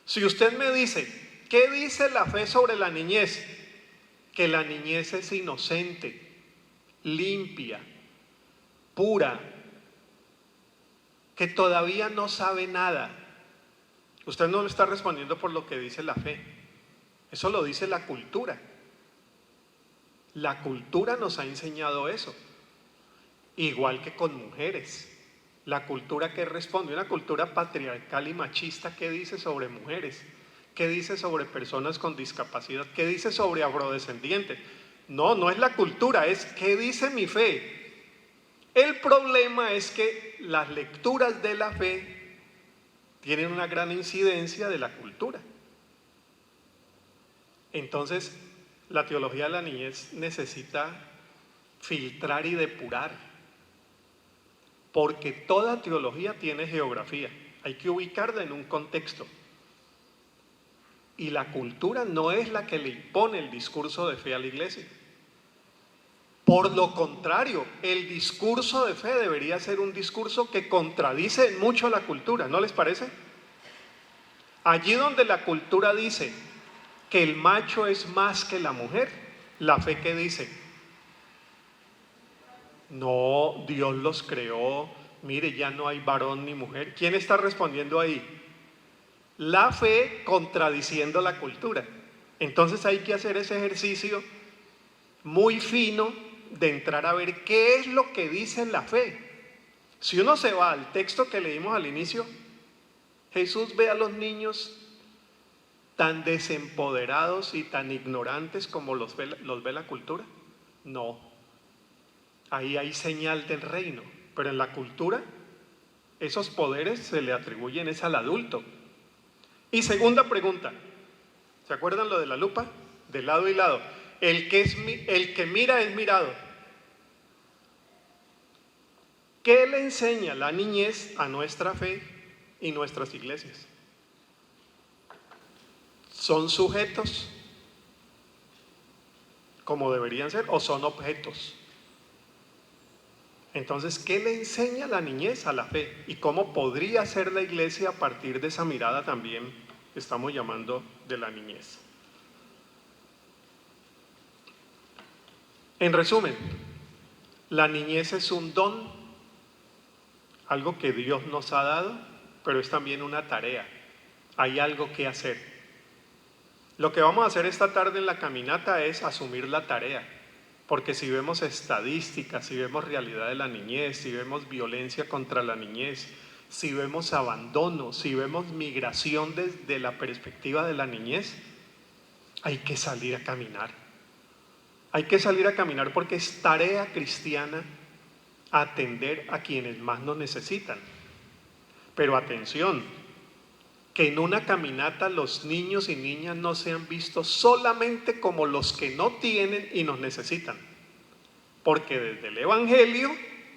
Si usted me dice, ¿qué dice la fe sobre la niñez? Que la niñez es inocente, limpia, pura, que todavía no sabe nada. Usted no me está respondiendo por lo que dice la fe. Eso lo dice la cultura. La cultura nos ha enseñado eso. Igual que con mujeres. La cultura que responde, una cultura patriarcal y machista, ¿qué dice sobre mujeres? ¿Qué dice sobre personas con discapacidad? ¿Qué dice sobre afrodescendientes? No, no es la cultura, es ¿qué dice mi fe? El problema es que las lecturas de la fe tienen una gran incidencia de la cultura. Entonces, la teología de la niñez necesita filtrar y depurar. Porque toda teología tiene geografía, hay que ubicarla en un contexto. Y la cultura no es la que le impone el discurso de fe a la iglesia. Por lo contrario, el discurso de fe debería ser un discurso que contradice mucho la cultura, ¿no les parece? Allí donde la cultura dice que el macho es más que la mujer, la fe ¿qué dice? No, Dios los creó, mire, ya no hay varón ni mujer. ¿Quién está respondiendo ahí? La fe contradiciendo la cultura. Entonces hay que hacer ese ejercicio muy fino de entrar a ver qué es lo que dice la fe. Si uno se va al texto que leímos al inicio, Jesús ve a los niños tan desempoderados y tan ignorantes como los ve la cultura. No. Ahí hay señal del reino, pero en la cultura esos poderes se le atribuyen es al adulto. Y segunda pregunta, ¿se acuerdan lo de la lupa? De lado y lado. El que mira es mirado. ¿Qué le enseña la niñez a nuestra fe y nuestras iglesias? ¿Son sujetos como deberían ser o son objetos? Entonces, ¿qué le enseña la niñez a la fe? ¿Y cómo podría ser la iglesia a partir de esa mirada también que estamos llamando de la niñez? En resumen, la niñez es un don, algo que Dios nos ha dado, pero es también una tarea. Hay algo que hacer. Lo que vamos a hacer esta tarde en la caminata es asumir la tarea. Porque si vemos estadísticas, si vemos realidad de la niñez, si vemos violencia contra la niñez, si vemos abandono, si vemos migración desde la perspectiva de la niñez, hay que salir a caminar. Hay que salir a caminar porque es tarea cristiana atender a quienes más nos necesitan. Pero atención, que en una caminata los niños y niñas no sean vistos solamente como los que no tienen y nos necesitan. Porque desde el Evangelio,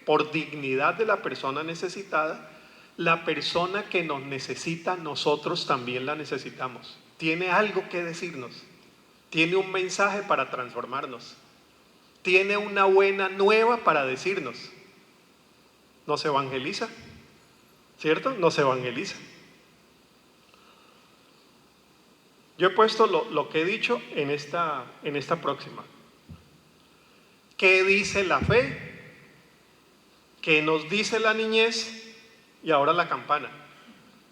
por dignidad de la persona necesitada, la persona que nos necesita, nosotros también la necesitamos. Tiene algo que decirnos, tiene un mensaje para transformarnos, tiene una buena nueva para decirnos. Nos evangeliza, ¿cierto? Nos evangeliza. Yo he puesto lo que he dicho en esta próxima. ¿Qué dice la fe? ¿Qué nos dice la niñez? Y ahora la campana.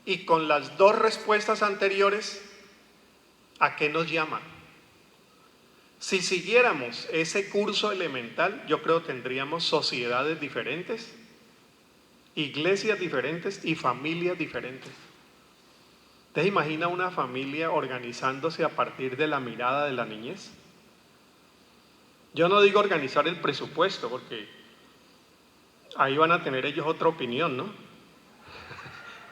Y con las dos respuestas anteriores, ¿a qué nos llama? Si siguiéramos ese curso elemental, yo creo que tendríamos sociedades diferentes, iglesias diferentes y familias diferentes. ¿Te imaginas una familia organizándose a partir de la mirada de la niñez? Yo no digo organizar el presupuesto, porque ahí van a tener ellos otra opinión, ¿no?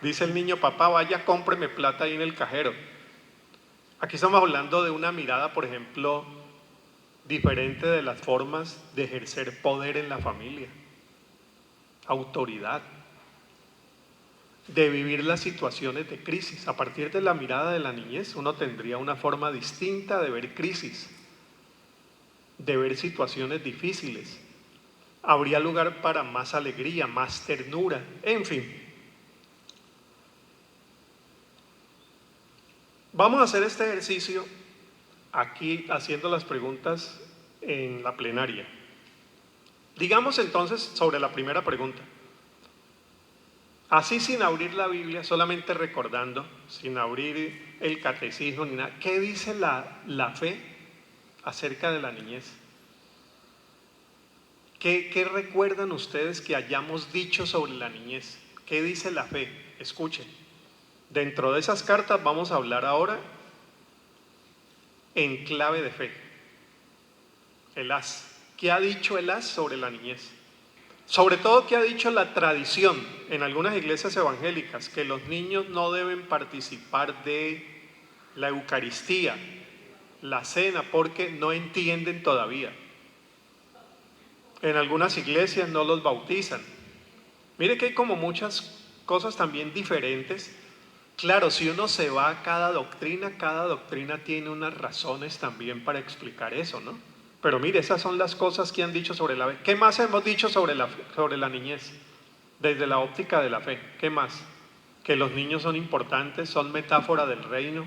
Dice el niño, papá, vaya, cómpreme plata ahí en el cajero. Aquí estamos hablando de una mirada, por ejemplo, diferente de las formas de ejercer poder en la familia, autoridad, de vivir las situaciones de crisis. A partir de la mirada de la niñez, uno tendría una forma distinta de ver crisis, de ver situaciones difíciles. Habría lugar para más alegría, más ternura, en fin. Vamos a hacer este ejercicio aquí haciendo las preguntas en la plenaria. Digamos entonces sobre la primera pregunta. Así sin abrir la Biblia, solamente recordando, sin abrir el catecismo ni nada, ¿qué dice la fe acerca de la niñez? ¿Qué recuerdan ustedes que hayamos dicho sobre la niñez? ¿Qué dice la fe? Escuchen. Dentro de esas cartas vamos a hablar ahora en clave de fe. El as. ¿Qué ha dicho el as sobre la niñez? Sobre todo, ¿qué ha dicho la tradición en algunas iglesias evangélicas? Que los niños no deben participar de la Eucaristía, la cena, porque no entienden todavía. En algunas iglesias no los bautizan. Mire que hay como muchas cosas también diferentes. Claro, si uno se va a cada doctrina tiene unas razones también para explicar eso, ¿no? Pero mire, esas son las cosas que han dicho sobre la fe. ¿Qué más hemos dicho sobre la niñez? Desde la óptica de la fe. ¿Qué más? Que los niños son importantes, son metáfora del reino.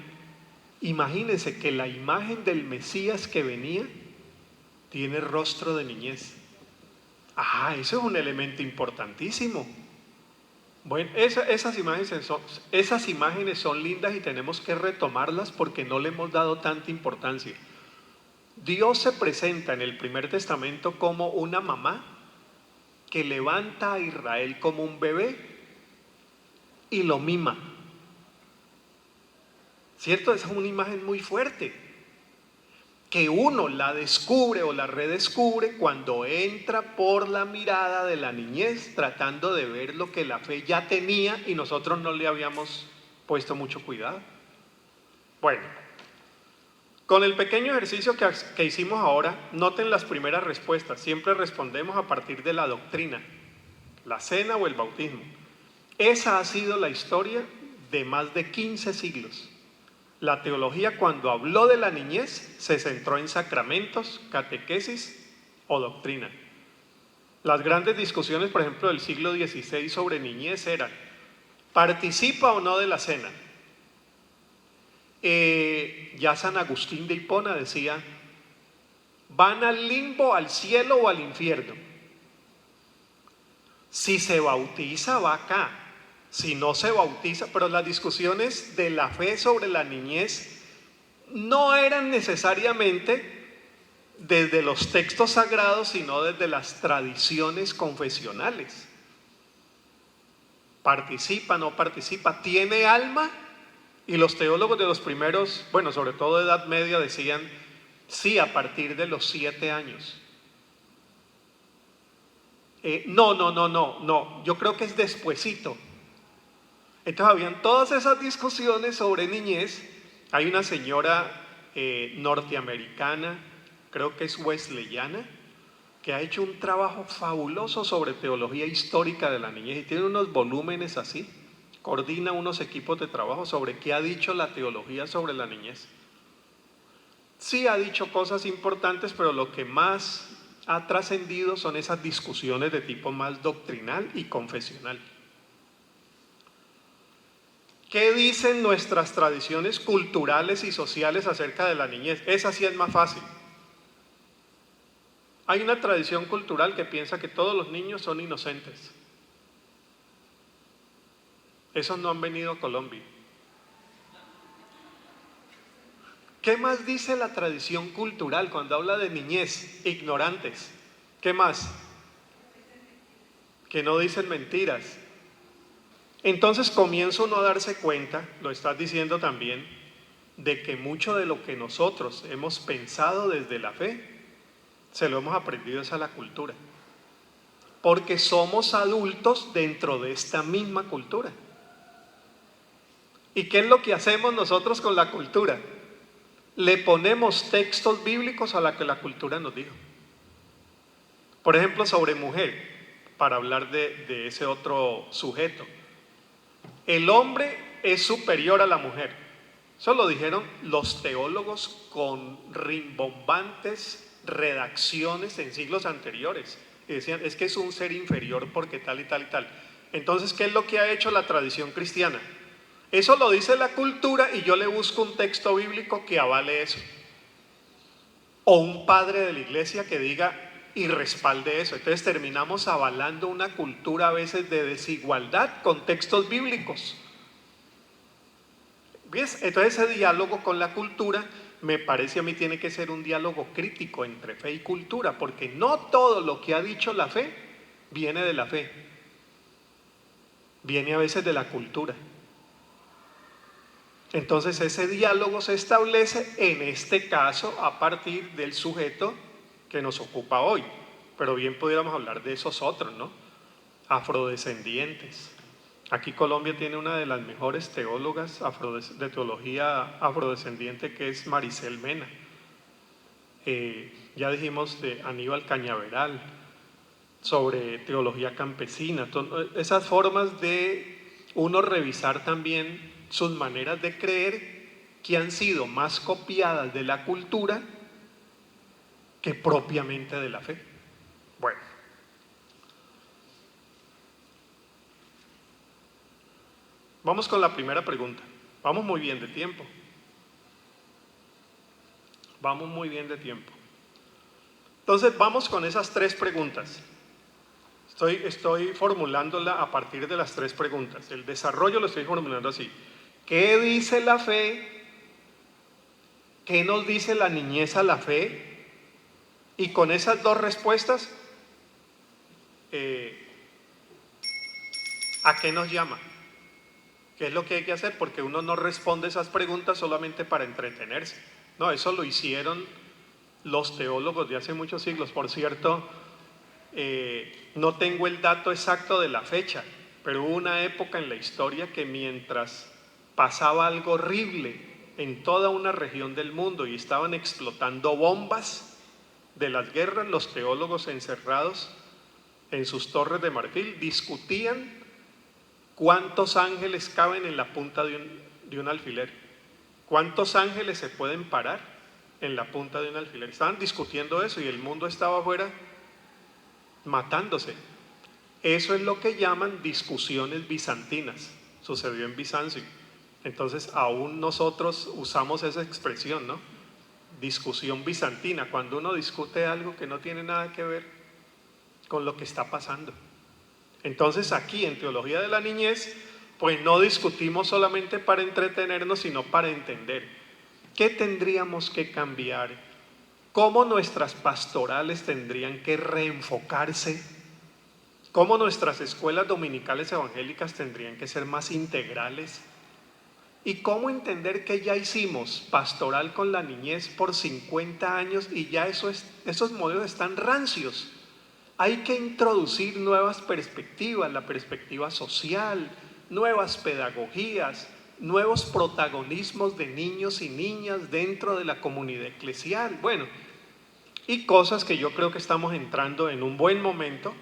Imagínense que la imagen del Mesías que venía tiene rostro de niñez. Ah, eso es un elemento importantísimo. Bueno, esas imágenes son lindas y tenemos que retomarlas porque no le hemos dado tanta importancia. Dios se presenta en el Primer Testamento como una mamá que levanta a Israel como un bebé y lo mima. ¿Cierto? Esa es una imagen muy fuerte, que uno la descubre o la redescubre cuando entra por la mirada de la niñez, tratando de ver lo que la fe ya tenía y nosotros no le habíamos puesto mucho cuidado. Bueno, con el pequeño ejercicio que hicimos ahora, noten las primeras respuestas. Siempre respondemos a partir de la doctrina, la cena o el bautismo. Esa ha sido la historia de más de 15 siglos. La teología, cuando habló de la niñez, se centró en sacramentos, catequesis o doctrina. Las grandes discusiones, por ejemplo, del siglo XVI sobre niñez eran: ¿participa o no de la cena? Ya San Agustín de Hipona decía: ¿van al limbo, al cielo o al infierno? Si se bautiza, va acá. Si no se bautiza, pero las discusiones de la fe sobre la niñez no eran necesariamente desde los textos sagrados, sino desde las tradiciones confesionales. ¿Participa, no participa? ¿Tiene alma? Y los teólogos de los primeros, bueno, sobre todo de Edad Media, decían sí a partir de los 7 años. No, yo creo que es despuesito. Entonces habían todas esas discusiones sobre niñez. Hay una señora norteamericana, creo que es wesleyana, que ha hecho un trabajo fabuloso sobre teología histórica de la niñez y tiene unos volúmenes así, coordina unos equipos de trabajo sobre qué ha dicho la teología sobre la niñez. Sí ha dicho cosas importantes, pero lo que más ha trascendido son esas discusiones de tipo más doctrinal y confesional. ¿Qué dicen nuestras tradiciones culturales y sociales acerca de la niñez? Esa sí es más fácil. Hay una tradición cultural que piensa que todos los niños son inocentes. Esos no han venido a Colombia. ¿Qué más dice la tradición cultural cuando habla de niñez? Ignorantes. ¿Qué más? Que no dicen mentiras. Entonces comienza uno a darse cuenta, lo estás diciendo también, de que mucho de lo que nosotros hemos pensado desde la fe, se lo hemos aprendido es a la cultura. Porque somos adultos dentro de esta misma cultura. ¿Y qué es lo que hacemos nosotros con la cultura? Le ponemos textos bíblicos a la que la cultura nos dijo. Por ejemplo, sobre mujer, para hablar de ese otro sujeto. El hombre es superior a la mujer. Eso lo dijeron los teólogos con rimbombantes redacciones en siglos anteriores. Y decían, es que es un ser inferior porque tal y tal y tal. Entonces, ¿qué es lo que ha hecho la tradición cristiana? Eso lo dice la cultura y yo le busco un texto bíblico que avale eso. O un padre de la iglesia que diga y respalde eso. Entonces terminamos avalando una cultura a veces de desigualdad con textos bíblicos. ¿Ves? Entonces ese diálogo con la cultura me parece a mí tiene que ser un diálogo crítico entre fe y cultura, porque no todo lo que ha dicho la fe viene de la fe, viene a veces de la cultura. Entonces ese diálogo se establece en este caso a partir del sujeto que nos ocupa hoy, pero bien pudiéramos hablar de esos otros, ¿no? Afrodescendientes. Aquí Colombia tiene una de las mejores teólogas de teología afrodescendiente, que es Maricel Mena. Ya dijimos de Aníbal Cañaveral, sobre teología campesina. Esas formas de uno revisar también sus maneras de creer que han sido más copiadas de la cultura que propiamente de la fe. Bueno. Vamos con la primera pregunta. Vamos muy bien de tiempo. Vamos muy bien de tiempo. Entonces vamos con esas 3 preguntas. Estoy formulándola a partir de las 3 preguntas. El desarrollo lo estoy formulando así. ¿Qué dice la fe? ¿Qué nos dice la niñez a la fe? Y con esas 2 respuestas, ¿a qué nos llama? ¿Qué es lo que hay que hacer? Porque uno no responde esas preguntas solamente para entretenerse. No, eso lo hicieron los teólogos de hace muchos siglos. Por cierto, no tengo el dato exacto de la fecha, pero hubo una época en la historia que mientras pasaba algo horrible en toda una región del mundo y estaban explotando bombas de las guerras, los teólogos encerrados en sus torres de marfil discutían cuántos ángeles caben en la punta de un alfiler, cuántos ángeles se pueden parar en la punta de un alfiler. Estaban discutiendo eso y el mundo estaba afuera matándose. Eso es lo que llaman discusiones bizantinas. Sucedió en Bizancio. Entonces aún nosotros usamos esa expresión, ¿no? Discusión bizantina, cuando uno discute algo que no tiene nada que ver con lo que está pasando. Entonces aquí en Teología de la Niñez, pues no discutimos solamente para entretenernos, sino para entender qué tendríamos que cambiar cómo nuestras pastorales tendrían que reenfocarse, cómo nuestras escuelas dominicales evangélicas tendrían que ser más integrales, y cómo entender que ya hicimos pastoral con la niñez por 50 años y ya esos modelos están rancios. Hay que introducir nuevas perspectivas, la perspectiva social, nuevas pedagogías, nuevos protagonismos de niños y niñas dentro de la comunidad eclesial. Bueno, y cosas que yo creo que estamos entrando en un buen momento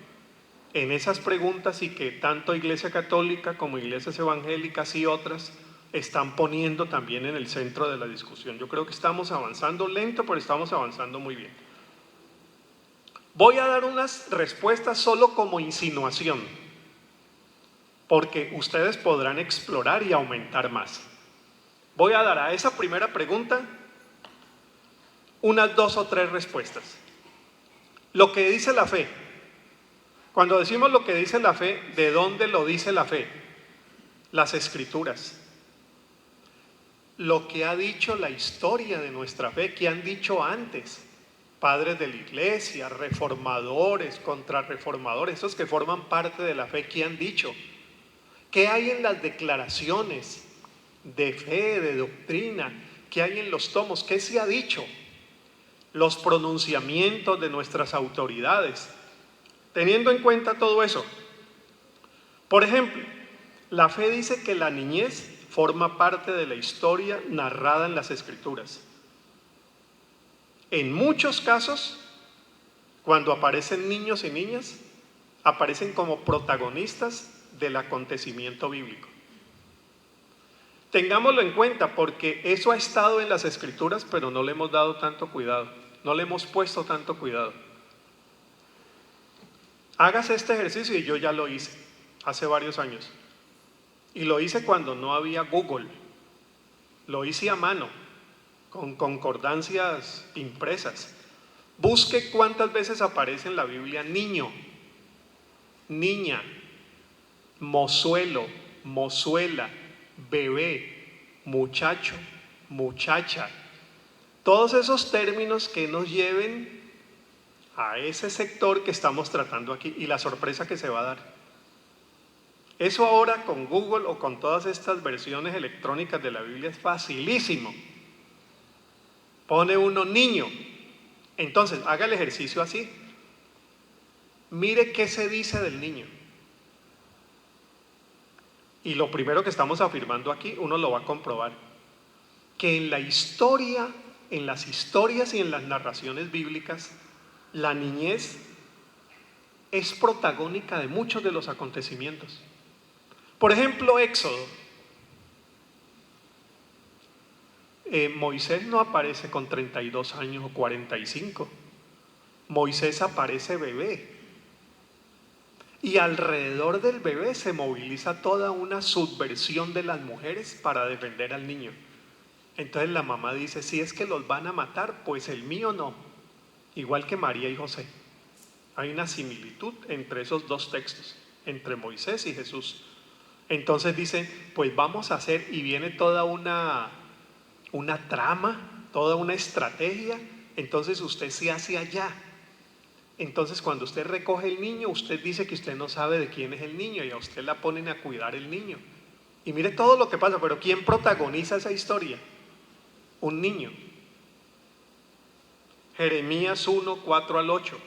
en esas preguntas y que tanto Iglesia Católica como iglesias evangélicas y otras están poniendo también en el centro de la discusión. Yo creo que estamos avanzando lento, pero estamos avanzando muy bien. Voy a dar unas respuestas solo como insinuación, porque ustedes podrán explorar y aumentar más. Voy a dar a esa primera pregunta unas 2 o 3 respuestas. Lo que dice la fe. Cuando decimos lo que dice la fe, ¿de dónde lo dice la fe? Las Escrituras. Lo que ha dicho la historia de nuestra fe, que han dicho antes padres de la iglesia, reformadores, contrarreformadores, esos que forman parte de la fe, que han dicho. ¿Qué hay en las declaraciones de fe, de doctrina? ¿Qué hay en los tomos? ¿Qué se ha dicho? Los pronunciamientos de nuestras autoridades. Teniendo en cuenta todo eso, por ejemplo, la fe dice que la niñez forma parte de la historia narrada en las Escrituras. En muchos casos, cuando aparecen niños y niñas, aparecen como protagonistas del acontecimiento bíblico. Tengámoslo en cuenta porque eso ha estado en las Escrituras, pero no le hemos dado tanto cuidado, no le hemos puesto tanto cuidado. Hágase este ejercicio y yo ya lo hice hace varios años. Y lo hice cuando no había Google. Lo hice a mano, con concordancias impresas. Busque cuántas veces aparece en la Biblia niño, niña, mozuelo, mozuela, bebé, muchacho, muchacha. Todos esos términos que nos lleven a ese sector que estamos tratando aquí y la sorpresa que se va a dar. Eso ahora con Google o con todas estas versiones electrónicas de la Biblia es facilísimo. Pone uno niño. Entonces, haga el ejercicio así. Mire qué se dice del niño. Y lo primero que estamos afirmando aquí, uno lo va a comprobar. Que en la historia, en las historias y en las narraciones bíblicas, la niñez es protagónica de muchos de los acontecimientos. Por ejemplo, Éxodo. Moisés no aparece con 32 años o 45. Moisés aparece bebé. Y alrededor del bebé se moviliza toda una subversión de las mujeres para defender al niño. Entonces la mamá dice, si es que los van a matar, pues el mío no. Igual que María y José. Hay una similitud entre esos dos textos, entre Moisés y Jesús. Entonces dicen, pues vamos a hacer, y viene toda una trama, toda una estrategia. Entonces usted se hace allá. Entonces cuando usted recoge el niño, usted dice que usted no sabe de quién es el niño y a usted la ponen a cuidar el niño. Y mire todo lo que pasa, pero ¿quién protagoniza esa historia? Un niño. Jeremías 1, 4 al 8.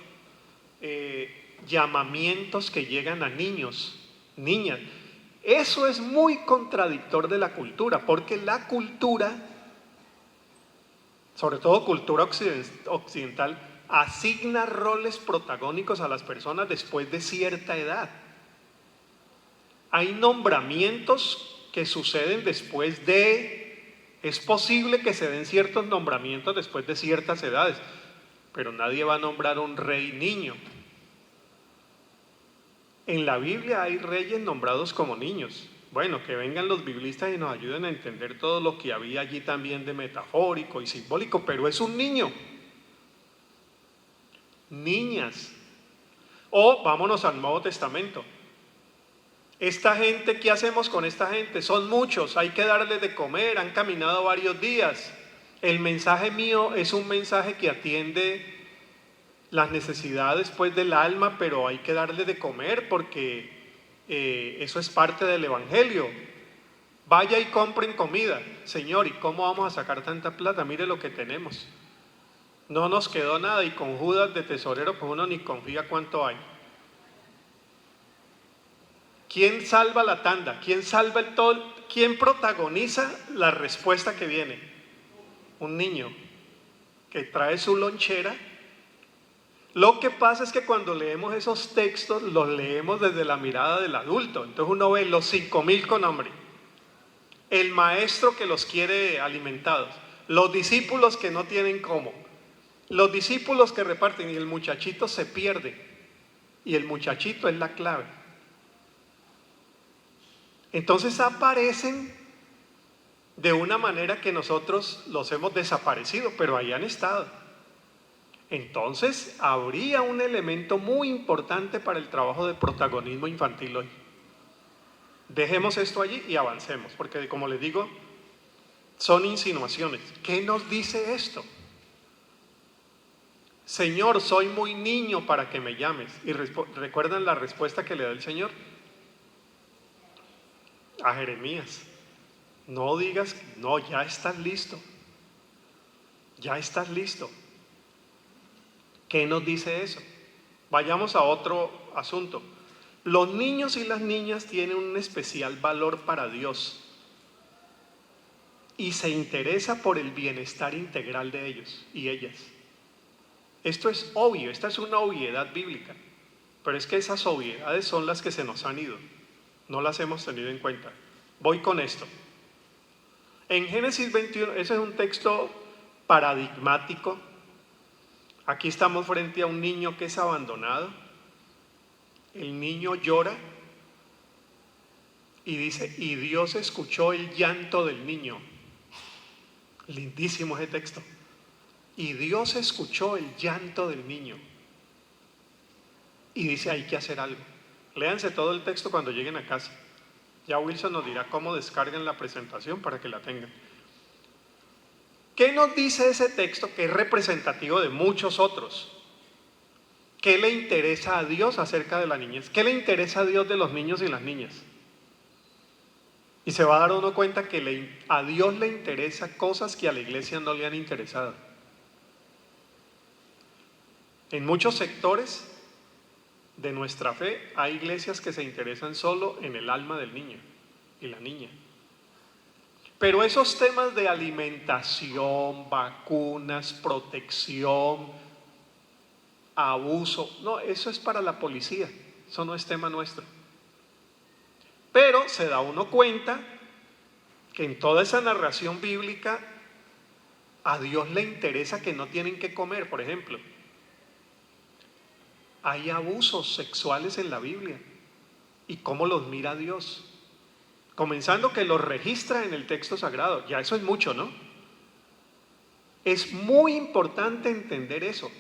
Llamamientos que llegan a niños, niñas. Eso es muy contradictor de la cultura, porque la cultura, sobre todo cultura occidental, asigna roles protagónicos a las personas después de cierta edad. Hay nombramientos que suceden después de... Es posible que se den ciertos nombramientos después de ciertas edades, pero nadie va a nombrar un rey niño. En la Biblia hay reyes nombrados como niños. Bueno, que vengan los biblistas y nos ayuden a entender todo lo que había allí también de metafórico y simbólico, pero es un niño. Niñas. O vámonos al Nuevo Testamento. Esta gente, ¿qué hacemos con esta gente? Son muchos, hay que darles de comer, han caminado varios días. El mensaje mío es un mensaje que atiende las necesidades pues del alma, pero hay que darle de comer porque eso es parte del evangelio. Vaya y compren comida. Señor, ¿y cómo vamos a sacar tanta plata? Mire lo que tenemos. No nos quedó nada y con Judas de tesorero pues uno ni confía cuánto hay. ¿Quién salva la tanda? ¿Quién salva el todo? ¿Quién protagoniza la respuesta que viene? Un niño que trae su lonchera. Lo que pasa es que cuando leemos esos textos, los leemos desde la mirada del adulto. Entonces uno ve los 5.000 con hambre, el maestro que los quiere alimentados, los discípulos que no tienen cómo, los discípulos que reparten y el muchachito se pierde. Y el muchachito es la clave. Entonces aparecen de una manera que nosotros los hemos desaparecido, pero ahí han estado. Entonces habría un elemento muy importante para el trabajo de protagonismo infantil hoy. Dejemos esto allí y avancemos, porque como les digo, son insinuaciones. ¿Qué nos dice esto? Señor, soy muy niño para que me llames. ¿Y recuerdan la respuesta que le da el Señor a Jeremías? No digas, no, ya estás listo. Ya estás listo. ¿Qué nos dice eso? Vayamos a otro asunto. Los niños y las niñas tienen un especial valor para Dios y se interesa por el bienestar integral de ellos y ellas. Esto es obvio, esta es una obviedad bíblica, pero es que esas obviedades son las que se nos han ido, no las hemos tenido en cuenta. Voy con esto. En Génesis 21, ese es un texto paradigmático. Aquí estamos frente a un niño que es abandonado. El niño llora y dice, y Dios escuchó el llanto del niño. Lindísimo ese texto. Y Dios escuchó el llanto del niño. Y dice, hay que hacer algo. Léanse todo el texto cuando lleguen a casa. Ya Wilson nos dirá cómo descargan la presentación para que la tengan. ¿Qué nos dice ese texto que es representativo de muchos otros? ¿Qué le interesa a Dios acerca de la niñez? ¿Qué le interesa a Dios de los niños y las niñas? Y se va a dar uno cuenta que a Dios le interesa cosas que a la iglesia no le han interesado. En muchos sectores de nuestra fe hay iglesias que se interesan solo en el alma del niño y la niña. Pero esos temas de alimentación, vacunas, protección, abuso, no, eso es para la policía, eso no es tema nuestro. Pero se da uno cuenta que en toda esa narración bíblica a Dios le interesa que no tienen que comer, por ejemplo. Hay abusos sexuales en la Biblia. ¿Y cómo los mira Dios? Comenzando que los registra en el texto sagrado. Ya eso es mucho, ¿no? Es muy importante entender eso.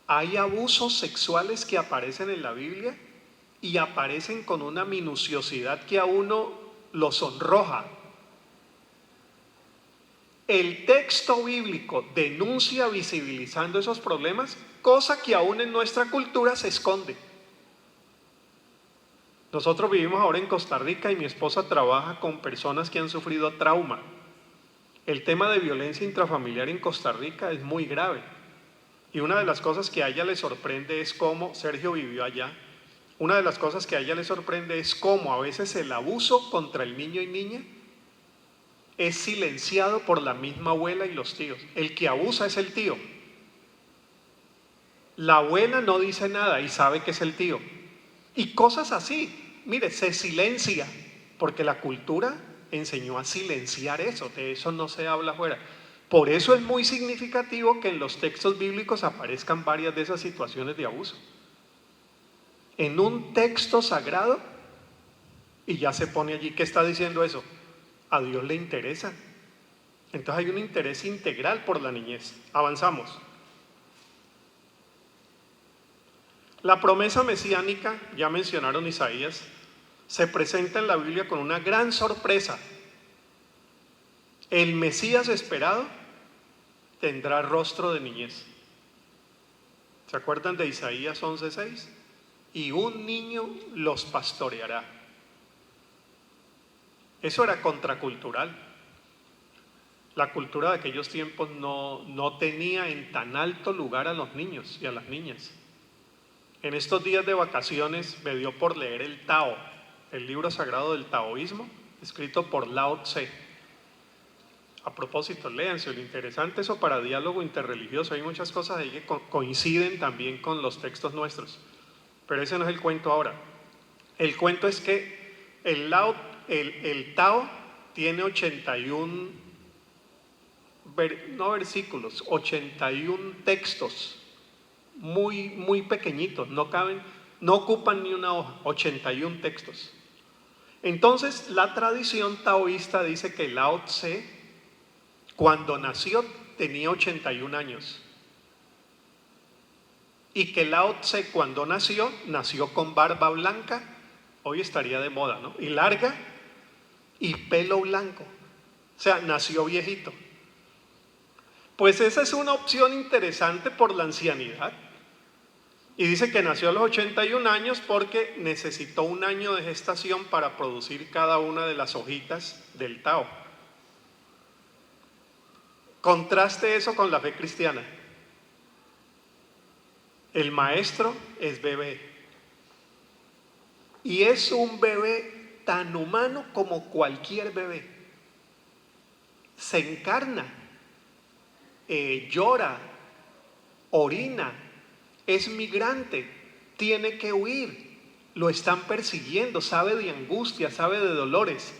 Hay abusos sexuales que aparecen en la Biblia y aparecen con una minuciosidad que a uno lo sonroja. El texto bíblico denuncia visibilizando esos problemas, cosa que aún en nuestra cultura se esconde. Nosotros vivimos ahora en Costa Rica y mi esposa trabaja con personas que han sufrido trauma. El tema de violencia intrafamiliar en Costa Rica es muy grave. Y una de las cosas que a ella le sorprende es cómo, Sergio vivió allá, una de las cosas que a ella le sorprende es cómo a veces el abuso contra el niño y niña es silenciado por la misma abuela y los tíos. El que abusa es el tío. La abuela no dice nada y sabe que es el tío. Y cosas así. Mire, se silencia, porque la cultura enseñó a silenciar eso, de eso no se habla afuera. Por eso es muy significativo que en los textos bíblicos aparezcan varias de esas situaciones de abuso. En un texto sagrado, y ya se pone allí, ¿qué está diciendo eso? A Dios le interesa. Entonces hay un interés integral por la niñez. Avanzamos. La promesa mesiánica, ya mencionaron Isaías, se presenta en la Biblia con una gran sorpresa. el Mesías esperado tendrá rostro de niñez. ¿Se acuerdan de Isaías 11:6? Y un niño los pastoreará. Eso era contracultural. La cultura de aquellos tiempos no tenía en tan alto lugar a los niños y a las niñas. En estos días de vacaciones me dio por leer el Tao, el libro sagrado del taoísmo, escrito por Lao Tse. A propósito, léanse, lo interesante eso para diálogo interreligioso. Hay muchas cosas ahí que coinciden también con los textos nuestros. Pero ese no es el cuento ahora. El cuento es que el Tao tiene 81, no versículos, 81 textos muy, muy pequeñitos, no caben, no ocupan ni una hoja, 81 textos. Entonces, la tradición taoísta dice que Lao Tse, cuando nació, tenía 81 años. Y que Lao Tse, cuando nació con barba blanca, hoy estaría de moda, ¿no? Y larga, y pelo blanco. O sea, nació viejito. Pues esa es una opción interesante por la ancianidad. Y dice que nació a los 81 años porque necesitó un año de gestación para producir cada una de las hojitas del Tao. Contraste eso con la fe cristiana. El maestro es bebé. Y es un bebé tan humano como cualquier bebé. Se encarna, llora, orina, es migrante, tiene que huir, lo están persiguiendo, sabe de angustia, sabe de dolores.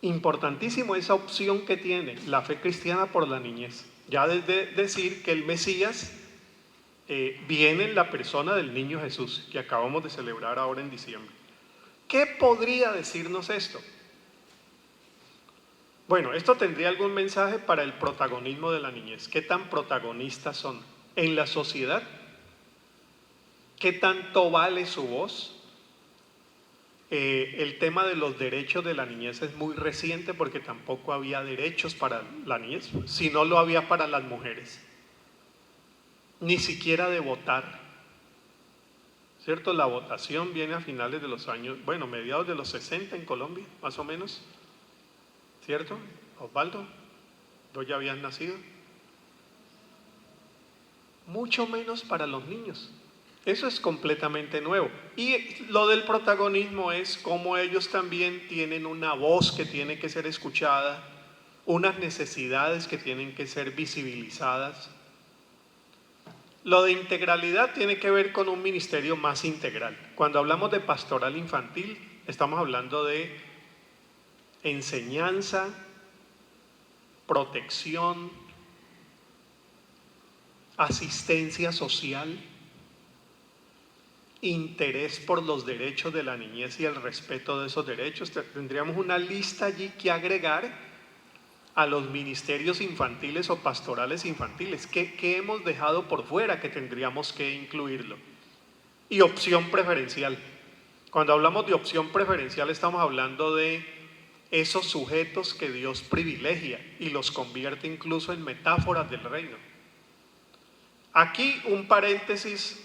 Importantísimo esa opción que tiene la fe cristiana por la niñez. Ya desde decir que el Mesías viene en la persona del niño Jesús, que acabamos de celebrar ahora en diciembre. ¿Qué podría decirnos esto? Bueno, esto tendría algún mensaje para el protagonismo de la niñez. ¿Qué tan protagonistas son en la sociedad? ¿Qué tanto vale su voz? El tema de los derechos de la niñez es muy reciente porque tampoco había derechos para la niñez, si no lo había para las mujeres, ni siquiera de votar, ¿cierto? La votación viene a finales de los años, bueno, mediados de los 60 en Colombia, más o menos, ¿cierto? Osvaldo, ¿vos ya habías nacido? Mucho menos para los niños. Eso es completamente nuevo. Y lo del protagonismo es cómo ellos también tienen una voz que tiene que ser escuchada, unas necesidades que tienen que ser visibilizadas. Lo de integralidad tiene que ver con un ministerio más integral. Cuando hablamos de pastoral infantil, estamos hablando de enseñanza, protección, asistencia social, interés por los derechos de la niñez y el respeto de esos derechos. Tendríamos una lista allí que agregar a los ministerios infantiles o pastorales infantiles. ¿Qué hemos dejado por fuera que tendríamos que incluirlo? Y opción preferencial. Cuando hablamos de opción preferencial estamos hablando de esos sujetos que Dios privilegia y los convierte incluso en metáforas del reino. Aquí un paréntesis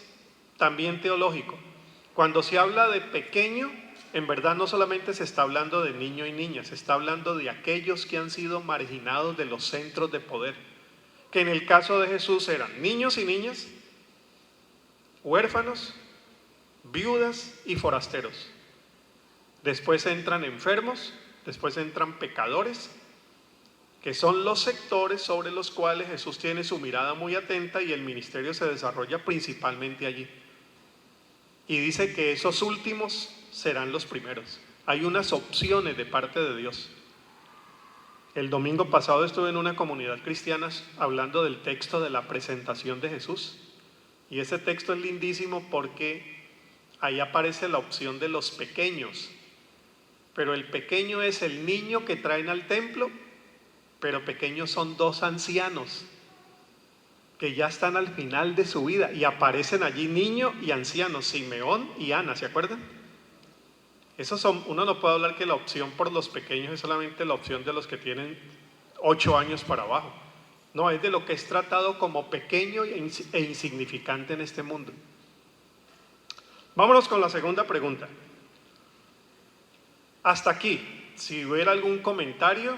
también teológico. Cuando se habla de pequeño, en verdad no solamente se está hablando de niño y niña, se está hablando de aquellos que han sido marginados de los centros de poder, que en el caso de Jesús eran niños y niñas, huérfanos, viudas y forasteros. Después entran enfermos, después entran pecadores, que son los sectores sobre los cuales Jesús tiene su mirada muy atenta y el ministerio se desarrolla principalmente allí. Y dice que esos últimos serán los primeros. Hay unas opciones de parte de Dios. El domingo pasado estuve en una comunidad cristiana hablando del texto de la presentación de Jesús. Y ese texto es lindísimo porque ahí aparece la opción de los pequeños. Pero el pequeño es el niño que traen al templo, pero pequeños son dos ancianos que ya están al final de su vida y aparecen allí niño y anciano, Simeón y Ana, ¿se acuerdan? Uno no puede hablar que la opción por los pequeños es solamente la opción de los que tienen 8 años para abajo. No, es de lo que es tratado como pequeño e insignificante en este mundo. Vámonos con la segunda pregunta. Hasta aquí, si hubiera algún comentario,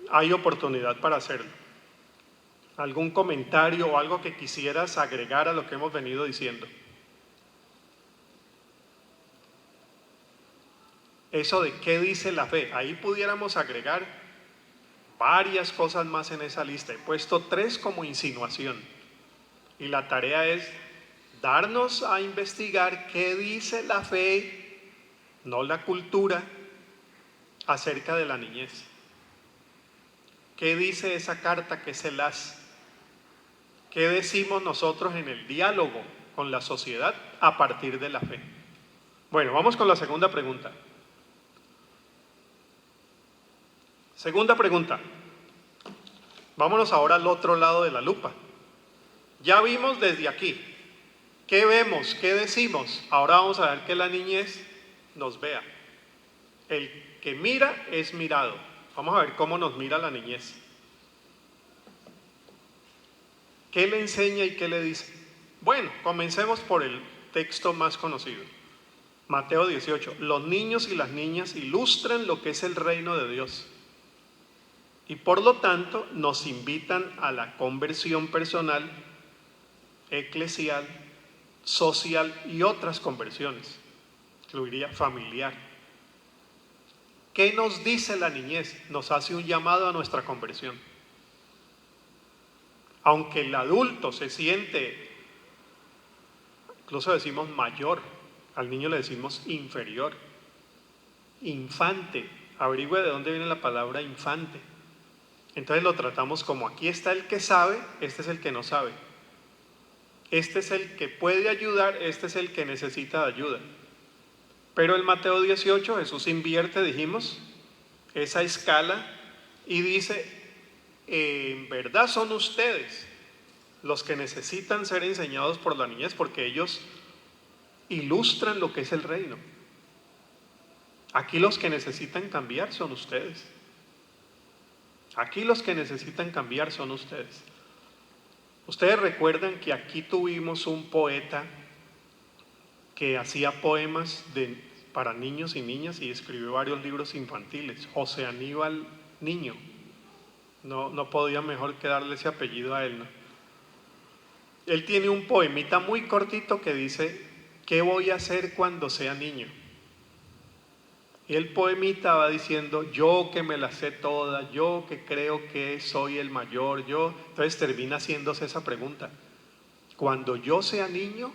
hay oportunidad para hacerlo. ¿Algún comentario o algo que quisieras agregar a lo que hemos venido diciendo? Eso de qué dice la fe, ahí pudiéramos agregar varias cosas más en esa lista. He puesto 3 como insinuación. Y la tarea es darnos a investigar qué dice la fe, no la cultura, acerca de la niñez. ¿Qué dice esa carta que se las? ¿Qué decimos nosotros en el diálogo con la sociedad a partir de la fe? Bueno, vamos con la segunda pregunta. Segunda pregunta. Vámonos ahora al otro lado de la lupa. Ya vimos desde aquí. ¿Qué vemos? ¿Qué decimos? Ahora vamos a ver que la niñez nos vea. El que mira es mirado. Vamos a ver cómo nos mira la niñez. ¿Qué le enseña y qué le dice? Bueno, comencemos por el texto más conocido. Mateo 18. Los niños y las niñas ilustran lo que es el reino de Dios. Y por lo tanto nos invitan a la conversión personal, eclesial, social y otras conversiones. Incluiría familiar. ¿Qué nos dice la niñez? Nos hace un llamado a nuestra conversión. Aunque el adulto se siente, incluso decimos mayor, al niño le decimos inferior, infante. Averigüe de dónde viene la palabra infante. Entonces lo tratamos como aquí está el que sabe, este es el que no sabe. Este es el que puede ayudar, este es el que necesita ayuda. Pero en Mateo 18 Jesús invierte, dijimos, esa escala y dice, en verdad son ustedes los que necesitan ser enseñados por la niñez porque ellos ilustran lo que es el reino. Aquí los que necesitan cambiar son ustedes. Aquí los que necesitan cambiar son ustedes. Ustedes recuerdan que aquí tuvimos un poeta que hacía poemas para niños y niñas y escribió varios libros infantiles, José Aníbal Niño. No podía mejor que darle ese apellido a él, ¿no? Él tiene un poemita muy cortito que dice, ¿qué voy a hacer cuando sea niño? Y el poemita va diciendo, yo que me la sé toda, yo que creo que soy el mayor, yo. Entonces termina haciéndose esa pregunta. Cuando yo sea niño,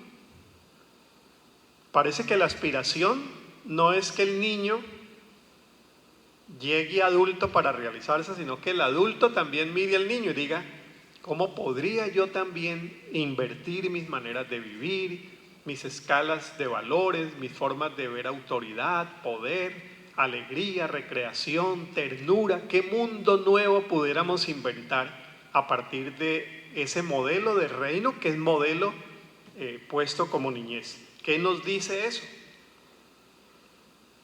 parece que la aspiración no es que el niño llegue adulto para realizarse, sino que el adulto también mire al niño y diga, ¿cómo podría yo también invertir mis maneras de vivir, mis escalas de valores, mis formas de ver autoridad, poder, alegría, recreación, ternura? ¿Qué mundo nuevo pudiéramos inventar a partir de ese modelo de reino que es modelo puesto como niñez? ¿Qué nos dice eso?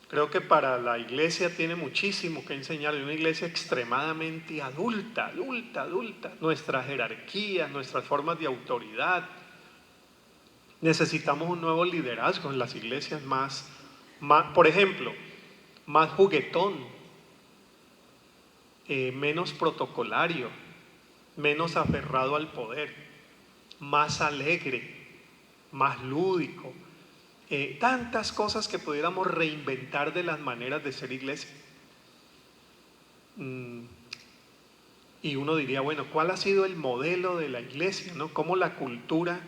Creo que para la iglesia tiene muchísimo que enseñar, una iglesia extremadamente adulta, nuestras jerarquías, nuestras formas de autoridad. Necesitamos un nuevo liderazgo en las iglesias más por ejemplo, más juguetón, menos protocolario, menos aferrado al poder, más alegre, más lúdico. Tantas cosas que pudiéramos reinventar de las maneras de ser iglesia. Y uno diría, bueno, ¿cuál ha sido el modelo de la iglesia, ¿no? ¿Cómo la cultura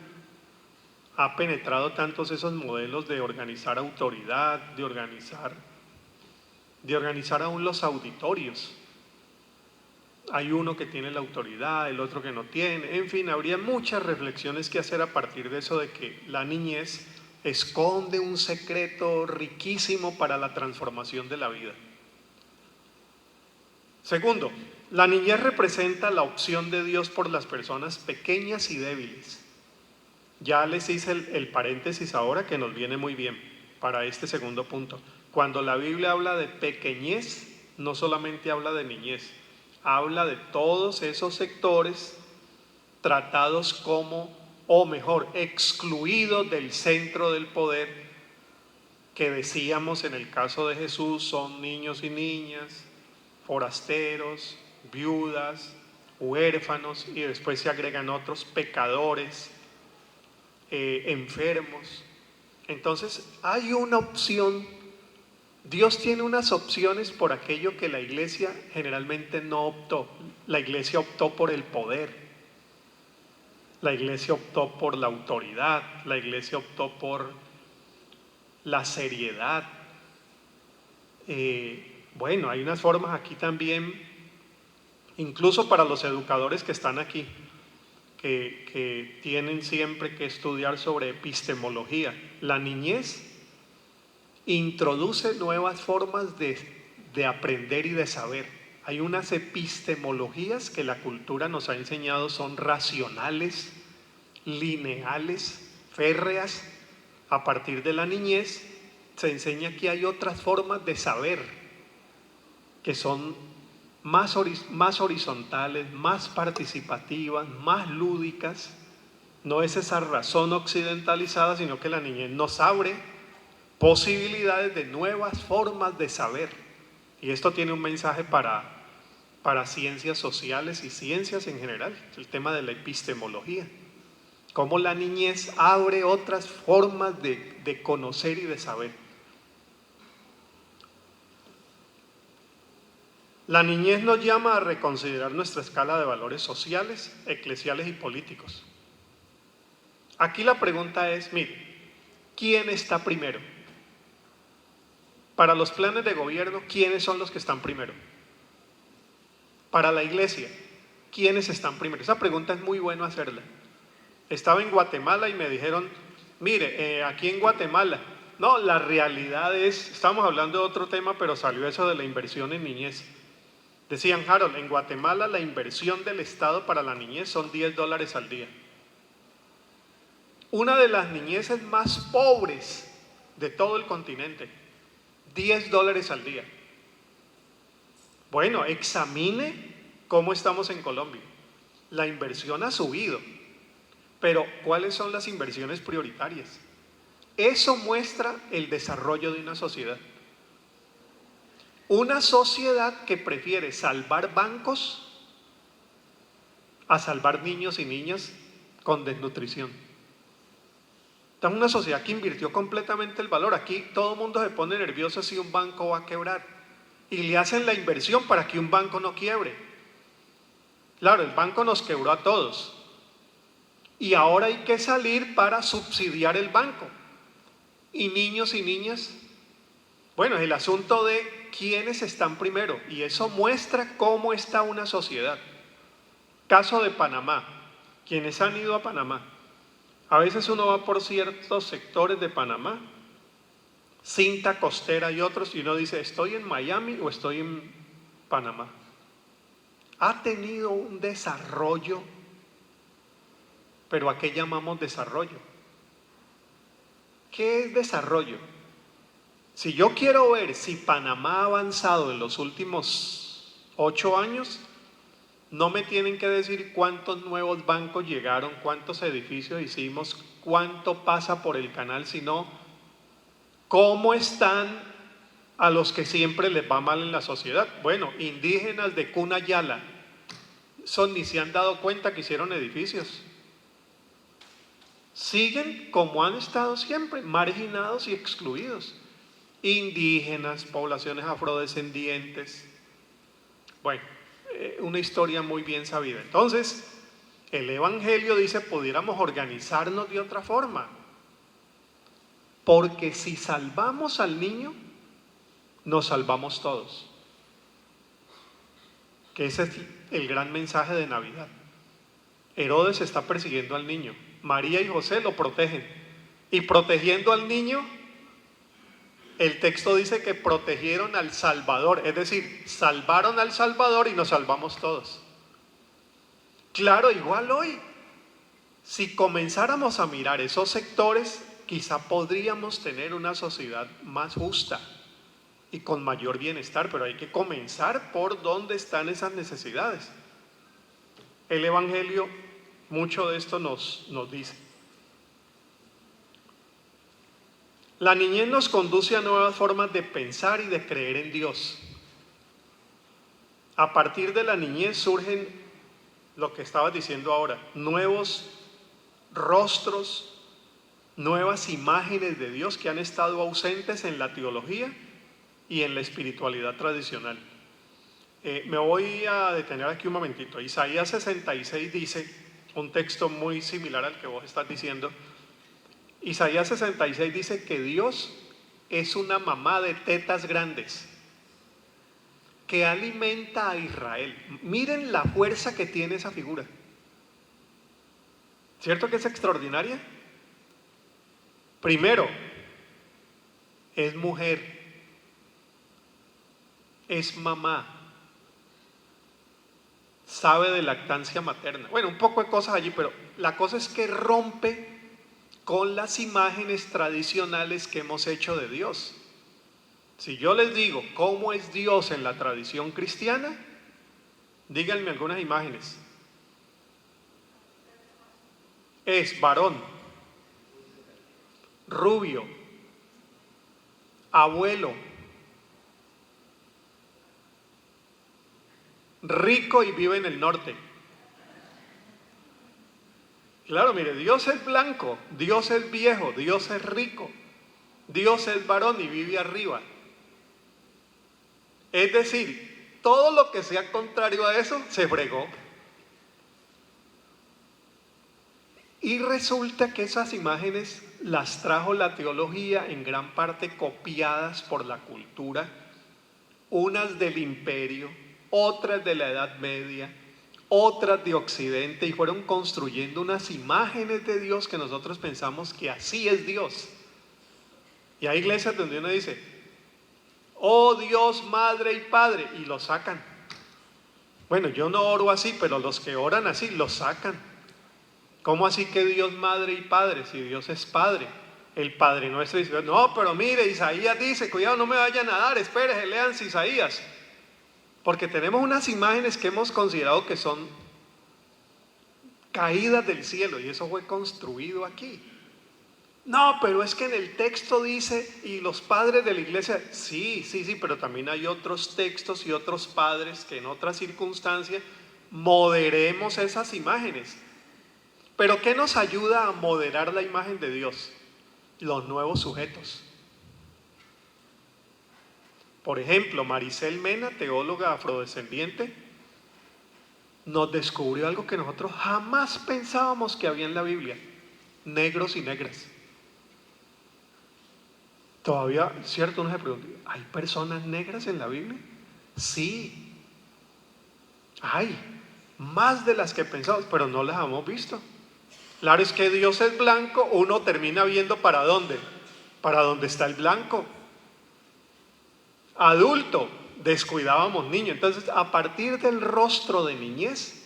ha penetrado tantos esos modelos de organizar autoridad, de organizar aún los auditorios? Hay uno que tiene la autoridad, el otro que no tiene. En fin, habría muchas reflexiones que hacer a partir de eso de que la niñez esconde un secreto riquísimo para la transformación de la vida. Segundo, la niñez representa la opción de Dios por las personas pequeñas y débiles. Ya les hice el paréntesis ahora que nos viene muy bien para este segundo punto. Cuando la Biblia habla de pequeñez, no solamente habla de niñez, habla de todos esos sectores tratados como, o mejor, excluidos del centro del poder, que decíamos en el caso de Jesús son niños y niñas, forasteros, viudas, huérfanos, y después se agregan otros pecadores, enfermos. Entonces hay una opción. Dios tiene unas opciones por aquello que la iglesia generalmente no optó. La iglesia optó por el poder, la iglesia optó por la autoridad, la iglesia optó por la seriedad. Bueno, hay unas formas aquí también, incluso para los educadores que están aquí, que tienen siempre que estudiar sobre epistemología. La niñez introduce nuevas formas de aprender y de saber. Hay unas epistemologías que la cultura nos ha enseñado son racionales, lineales, férreas. A partir de la niñez se enseña que hay otras formas de saber que son más horizontales, más participativas, más lúdicas. No es esa razón occidentalizada, sino que la niñez nos abre posibilidades de nuevas formas de saber. Y esto tiene un mensaje para ciencias sociales y ciencias en general, el tema de la epistemología. Cómo la niñez abre otras formas de conocer y de saber. La niñez nos llama a reconsiderar nuestra escala de valores sociales, eclesiales y políticos. Aquí la pregunta es, mire, ¿quién está primero? Para los planes de gobierno, ¿quiénes son los que están primero? Para la iglesia, ¿quiénes están primero? Esa pregunta es muy bueno hacerla. Estaba en Guatemala y me dijeron, mire, aquí en Guatemala, no, la realidad es, estamos hablando de otro tema, pero salió eso de la inversión en niñez. Decían, Harold, en Guatemala la inversión del Estado para la niñez son $10 al día. Una de las niñeces más pobres de todo el continente, $10 al día. Bueno, examine cómo estamos en Colombia. La inversión ha subido, pero ¿cuáles son las inversiones prioritarias? Eso muestra el desarrollo de una sociedad. Una sociedad que prefiere salvar bancos a salvar niños y niñas con desnutrición. Estamos en una sociedad que invirtió completamente el valor. Aquí todo el mundo se pone nervioso si un banco va a quebrar y le hacen la inversión para que un banco no quiebre. Claro, el banco nos quebró a todos y ahora hay que salir para subsidiar el banco. Y niños y niñas, bueno, es el asunto de quiénes están primero, y eso muestra cómo está una sociedad. Caso de Panamá, quienes han ido a Panamá, a veces uno va por ciertos sectores de Panamá, cinta costera y otros, y uno dice, ¿estoy en Miami o estoy en Panamá? Ha tenido un desarrollo, pero ¿a qué llamamos desarrollo? ¿Qué es desarrollo? Si yo quiero ver si Panamá ha avanzado en los últimos 8 años, no me tienen que decir cuántos nuevos bancos llegaron, cuántos edificios hicimos, cuánto pasa por el canal, sino cómo están a los que siempre les va mal en la sociedad. Bueno, indígenas de Cuna Yala, son ni se han dado cuenta que hicieron edificios. Siguen como han estado siempre, marginados y excluidos. Indígenas, poblaciones afrodescendientes. Bueno, una historia muy bien sabida. Entonces, el Evangelio dice, pudiéramos organizarnos de otra forma. Porque si salvamos al niño, nos salvamos todos. Que ese es el gran mensaje de Navidad. Herodes está persiguiendo al niño. María y José lo protegen. Y protegiendo al niño, el texto dice que protegieron al Salvador, es decir, salvaron al Salvador y nos salvamos todos. Claro, igual hoy, si comenzáramos a mirar esos sectores, quizá podríamos tener una sociedad más justa, y con mayor bienestar, pero hay que comenzar por dónde están esas necesidades. El Evangelio mucho de esto nos dice. La niñez nos conduce a nuevas formas de pensar y de creer en Dios. A partir de la niñez surgen lo que estabas diciendo ahora, nuevos rostros, nuevas imágenes de Dios que han estado ausentes en la teología y en la espiritualidad tradicional. Me voy a detener aquí un momentito. Isaías 66 dice, un texto muy similar al que vos estás diciendo. Isaías 66 dice que Dios es una mamá de tetas grandes que alimenta a Israel. Miren la fuerza que tiene esa figura. ¿Cierto que es extraordinaria? Primero, es mujer, es mamá, sabe de lactancia materna. Bueno, un poco de cosas allí, pero la cosa es que rompe con las imágenes tradicionales que hemos hecho de Dios. Si yo les digo cómo es Dios en la tradición cristiana, díganme algunas imágenes. Es varón, rubio, abuelo, rico y vive en el norte. Claro, mire, Dios es blanco, Dios es viejo, Dios es rico, Dios es varón y vive arriba. Es decir, todo lo que sea contrario a eso se fregó. Y resulta que esas imágenes las trajo la teología en gran parte copiadas por la cultura, unas del imperio, otras de la Edad Media, otras de Occidente, y fueron construyendo unas imágenes de Dios que nosotros pensamos que así es Dios. Y hay iglesias donde uno dice, oh Dios, Madre y Padre, y lo sacan. Bueno, yo no oro así, pero los que oran así lo sacan. ¿Cómo así que Dios Madre y Padre? Si Dios es Padre. El Padre Nuestro dice, no, pero mire, Isaías dice, cuidado, no me vayan a dar, espérese, lean Isaías. Porque tenemos unas imágenes que hemos considerado que son caídas del cielo y eso fue construido aquí. No, pero es que en el texto dice, y los padres de la iglesia, sí, pero también hay otros textos y otros padres que en otras circunstancias moderemos esas imágenes. Pero ¿qué nos ayuda a moderar la imagen de Dios? Los nuevos sujetos. Por ejemplo, Maricel Mena, teóloga afrodescendiente, nos descubrió algo que nosotros jamás pensábamos que había en la Biblia: negros y negras. Todavía, cierto, uno se pregunta, ¿hay personas negras en la Biblia? Sí, hay, más de las que pensamos, pero no las hemos visto. Claro, es que Dios es blanco, uno termina viendo para dónde, para dónde está el blanco. Adulto, descuidábamos niño. Entonces, a partir del rostro de niñez,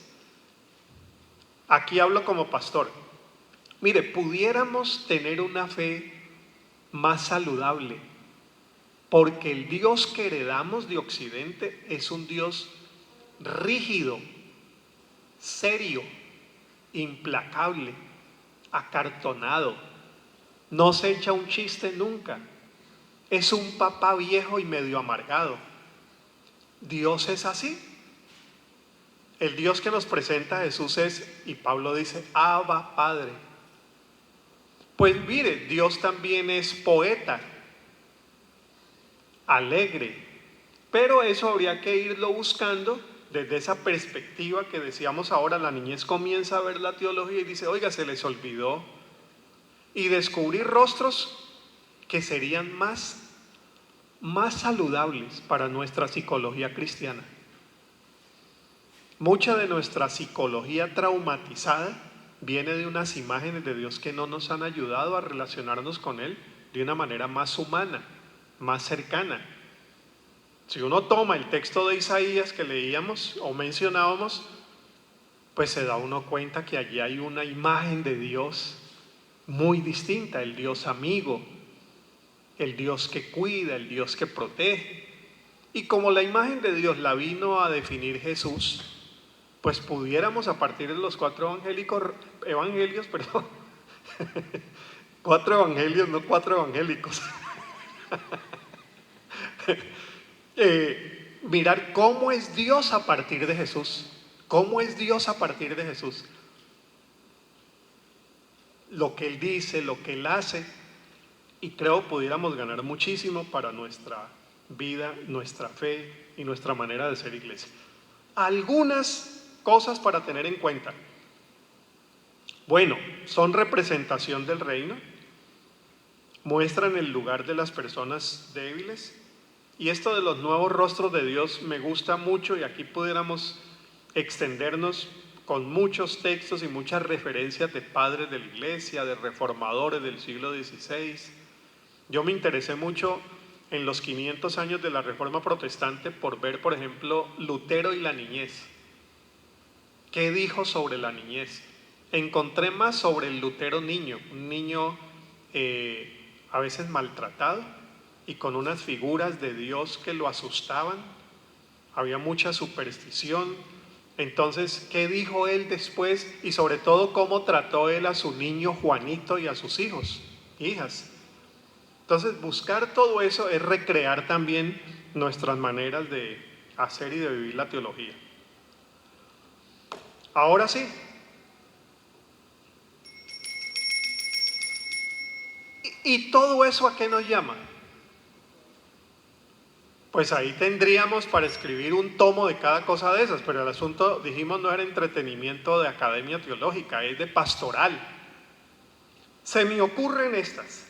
aquí hablo como pastor, mire, pudiéramos tener una fe más saludable, porque el Dios que heredamos de Occidente es un Dios rígido, serio, implacable, acartonado, no se echa un chiste nunca, es un papá viejo y medio amargado. Dios es así. El Dios que nos presenta Jesús es, y Pablo dice, Abba, Padre. Pues mire, Dios también es poeta, alegre, pero eso habría que irlo buscando desde esa perspectiva que decíamos ahora. La niñez comienza a ver la teología y dice, oiga, se les olvidó, y descubrir rostros que serían más saludables para nuestra psicología cristiana. Mucha de nuestra psicología traumatizada viene de unas imágenes de Dios que no nos han ayudado a relacionarnos con Él de una manera más humana, más cercana. Si uno toma el texto de Isaías que leíamos o mencionábamos, pues se da uno cuenta que allí hay una imagen de Dios muy distinta, el Dios amigo, el Dios que cuida, el Dios que protege. Y como la imagen de Dios la vino a definir Jesús, pues pudiéramos a partir de los evangelios, perdón, cuatro evangelios, no cuatro evangélicos, mirar cómo es Dios a partir de Jesús, cómo es Dios a partir de Jesús, lo que Él dice, lo que Él hace, y creo pudiéramos ganar muchísimo para nuestra vida, nuestra fe y nuestra manera de ser iglesia. Algunas cosas para tener en cuenta. Bueno, son representación del reino, muestran el lugar de las personas débiles, y esto de los nuevos rostros de Dios me gusta mucho, y aquí pudiéramos extendernos con muchos textos y muchas referencias de padres de la iglesia, de reformadores del siglo XVI. Yo me interesé mucho en los 500 años de la Reforma Protestante por ver, por ejemplo, Lutero y la niñez. ¿Qué dijo sobre la niñez? Encontré más sobre el Lutero niño, un niño a veces maltratado y con unas figuras de Dios que lo asustaban. Había mucha superstición. Entonces, ¿qué dijo él después? Y sobre todo, ¿cómo trató él a su niño Juanito y a sus hijas? Entonces, buscar todo eso es recrear también nuestras maneras de hacer y de vivir la teología. Ahora sí. ¿Y todo eso a qué nos llama? Pues ahí tendríamos para escribir un tomo de cada cosa de esas, pero el asunto, dijimos, no era entretenimiento de academia teológica, es de pastoral. Se me ocurren estas.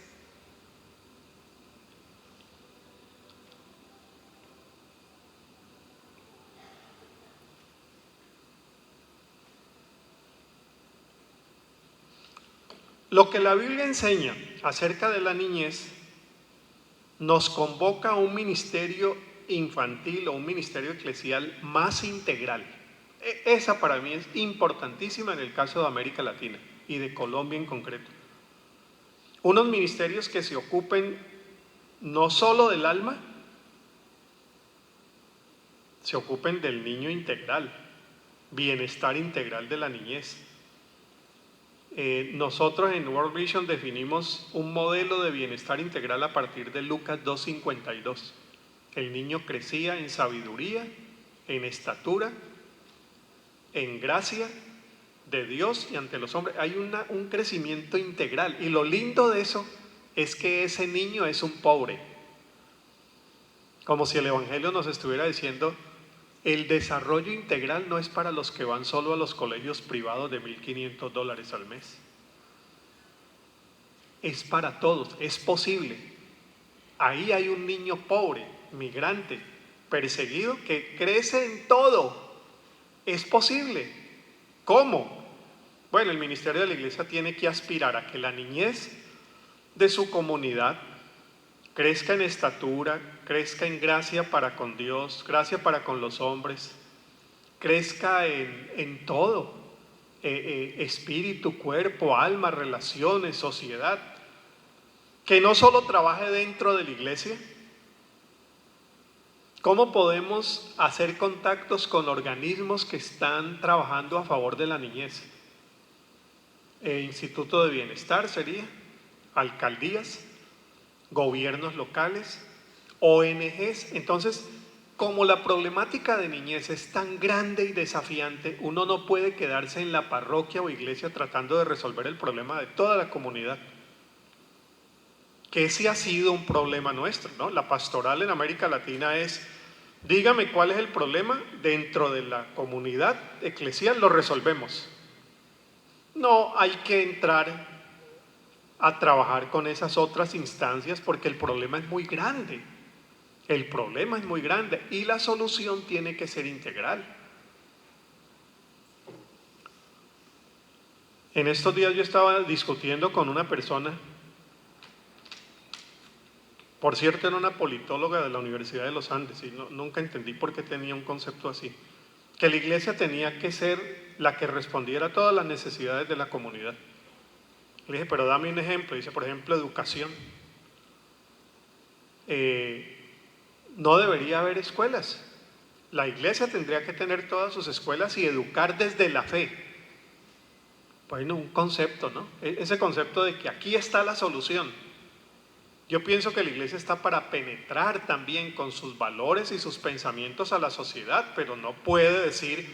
Lo que la Biblia enseña acerca de la niñez nos convoca a un ministerio infantil o un ministerio eclesial más integral. Esa para mí es importantísima en el caso de América Latina y de Colombia en concreto. Unos ministerios que se ocupen no solo del alma, se ocupen del niño integral, bienestar integral de la niñez. Nosotros en World Vision definimos un modelo de bienestar integral a partir de Lucas 2:52. El niño crecía en sabiduría, en estatura, en gracia de Dios y ante los hombres. Hay un crecimiento integral, y lo lindo de eso es que ese niño es un pobre. Como si el Evangelio nos estuviera diciendo: el desarrollo integral no es para los que van solo a los colegios privados de $1,500 al mes. Es para todos, es posible. Ahí hay un niño pobre, migrante, perseguido, que crece en todo. Es posible. ¿Cómo? Bueno, el ministerio de la iglesia tiene que aspirar a que la niñez de su comunidad crezca en estatura, crezca en gracia para con Dios, gracia para con los hombres, crezca en todo, espíritu, cuerpo, alma, relaciones, sociedad, que no solo trabaje dentro de la iglesia. ¿Cómo podemos hacer contactos con organismos que están trabajando a favor de la niñez? Instituto de Bienestar sería, alcaldías, gobiernos locales, ONGs. Entonces, como la problemática de niñez es tan grande y desafiante, uno no puede quedarse en la parroquia o iglesia tratando de resolver el problema de toda la comunidad, que ese ha sido un problema nuestro, ¿no? La pastoral en América Latina es: dígame cuál es el problema, dentro de la comunidad eclesial lo resolvemos. No hay que entrar a trabajar con esas otras instancias porque el problema es muy grande. El problema es muy grande y la solución tiene que ser integral. En estos días yo estaba discutiendo con una persona, por cierto era una politóloga de la Universidad de los Andes, y nunca entendí por qué tenía un concepto así, que la iglesia tenía que ser la que respondiera a todas las necesidades de la comunidad. Le dije, pero dame un ejemplo. Dice, por ejemplo, educación. no debería haber escuelas. La iglesia tendría que tener todas sus escuelas y educar desde la fe. Bueno, un concepto, ¿no? Ese concepto de que aquí está la solución. Yo pienso que la iglesia está para penetrar también con sus valores y sus pensamientos a la sociedad, pero no puede decir,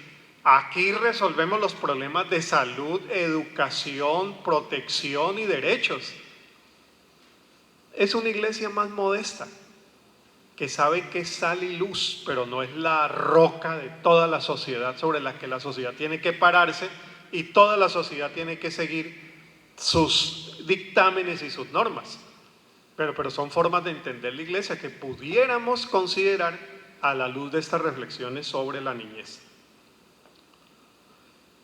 aquí resolvemos los problemas de salud, educación, protección y derechos. Es una iglesia más modesta, que sabe que es sal y luz, pero no es la roca de toda la sociedad sobre la que la sociedad tiene que pararse y toda la sociedad tiene que seguir sus dictámenes y sus normas. Pero son formas de entender la iglesia que pudiéramos considerar a la luz de estas reflexiones sobre la niñez.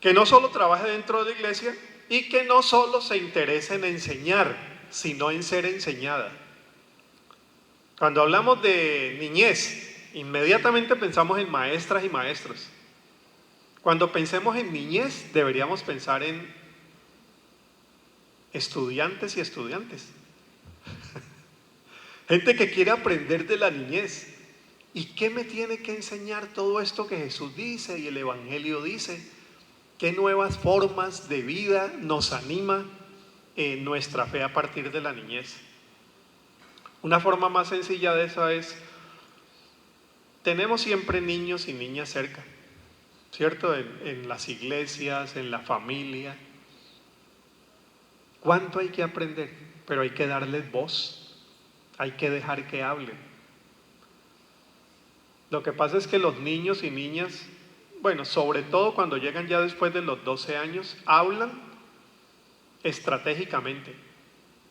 Que no solo trabaje dentro de la iglesia y que no solo se interese en enseñar, sino en ser enseñada. Cuando hablamos de niñez, inmediatamente pensamos en maestras y maestros. Cuando pensemos en niñez, deberíamos pensar en estudiantes y estudiantes. Gente que quiere aprender de la niñez. ¿Y qué me tiene que enseñar todo esto que Jesús dice y el Evangelio dice? ¿Qué nuevas formas de vida nos anima en nuestra fe a partir de la niñez? Una forma más sencilla de eso es, tenemos siempre niños y niñas cerca, ¿cierto? En las iglesias, en la familia. ¿Cuánto hay que aprender? Pero hay que darles voz. Hay que dejar que hablen. Lo que pasa es que los niños y niñas, bueno, sobre todo cuando llegan ya después de los 12 años, hablan estratégicamente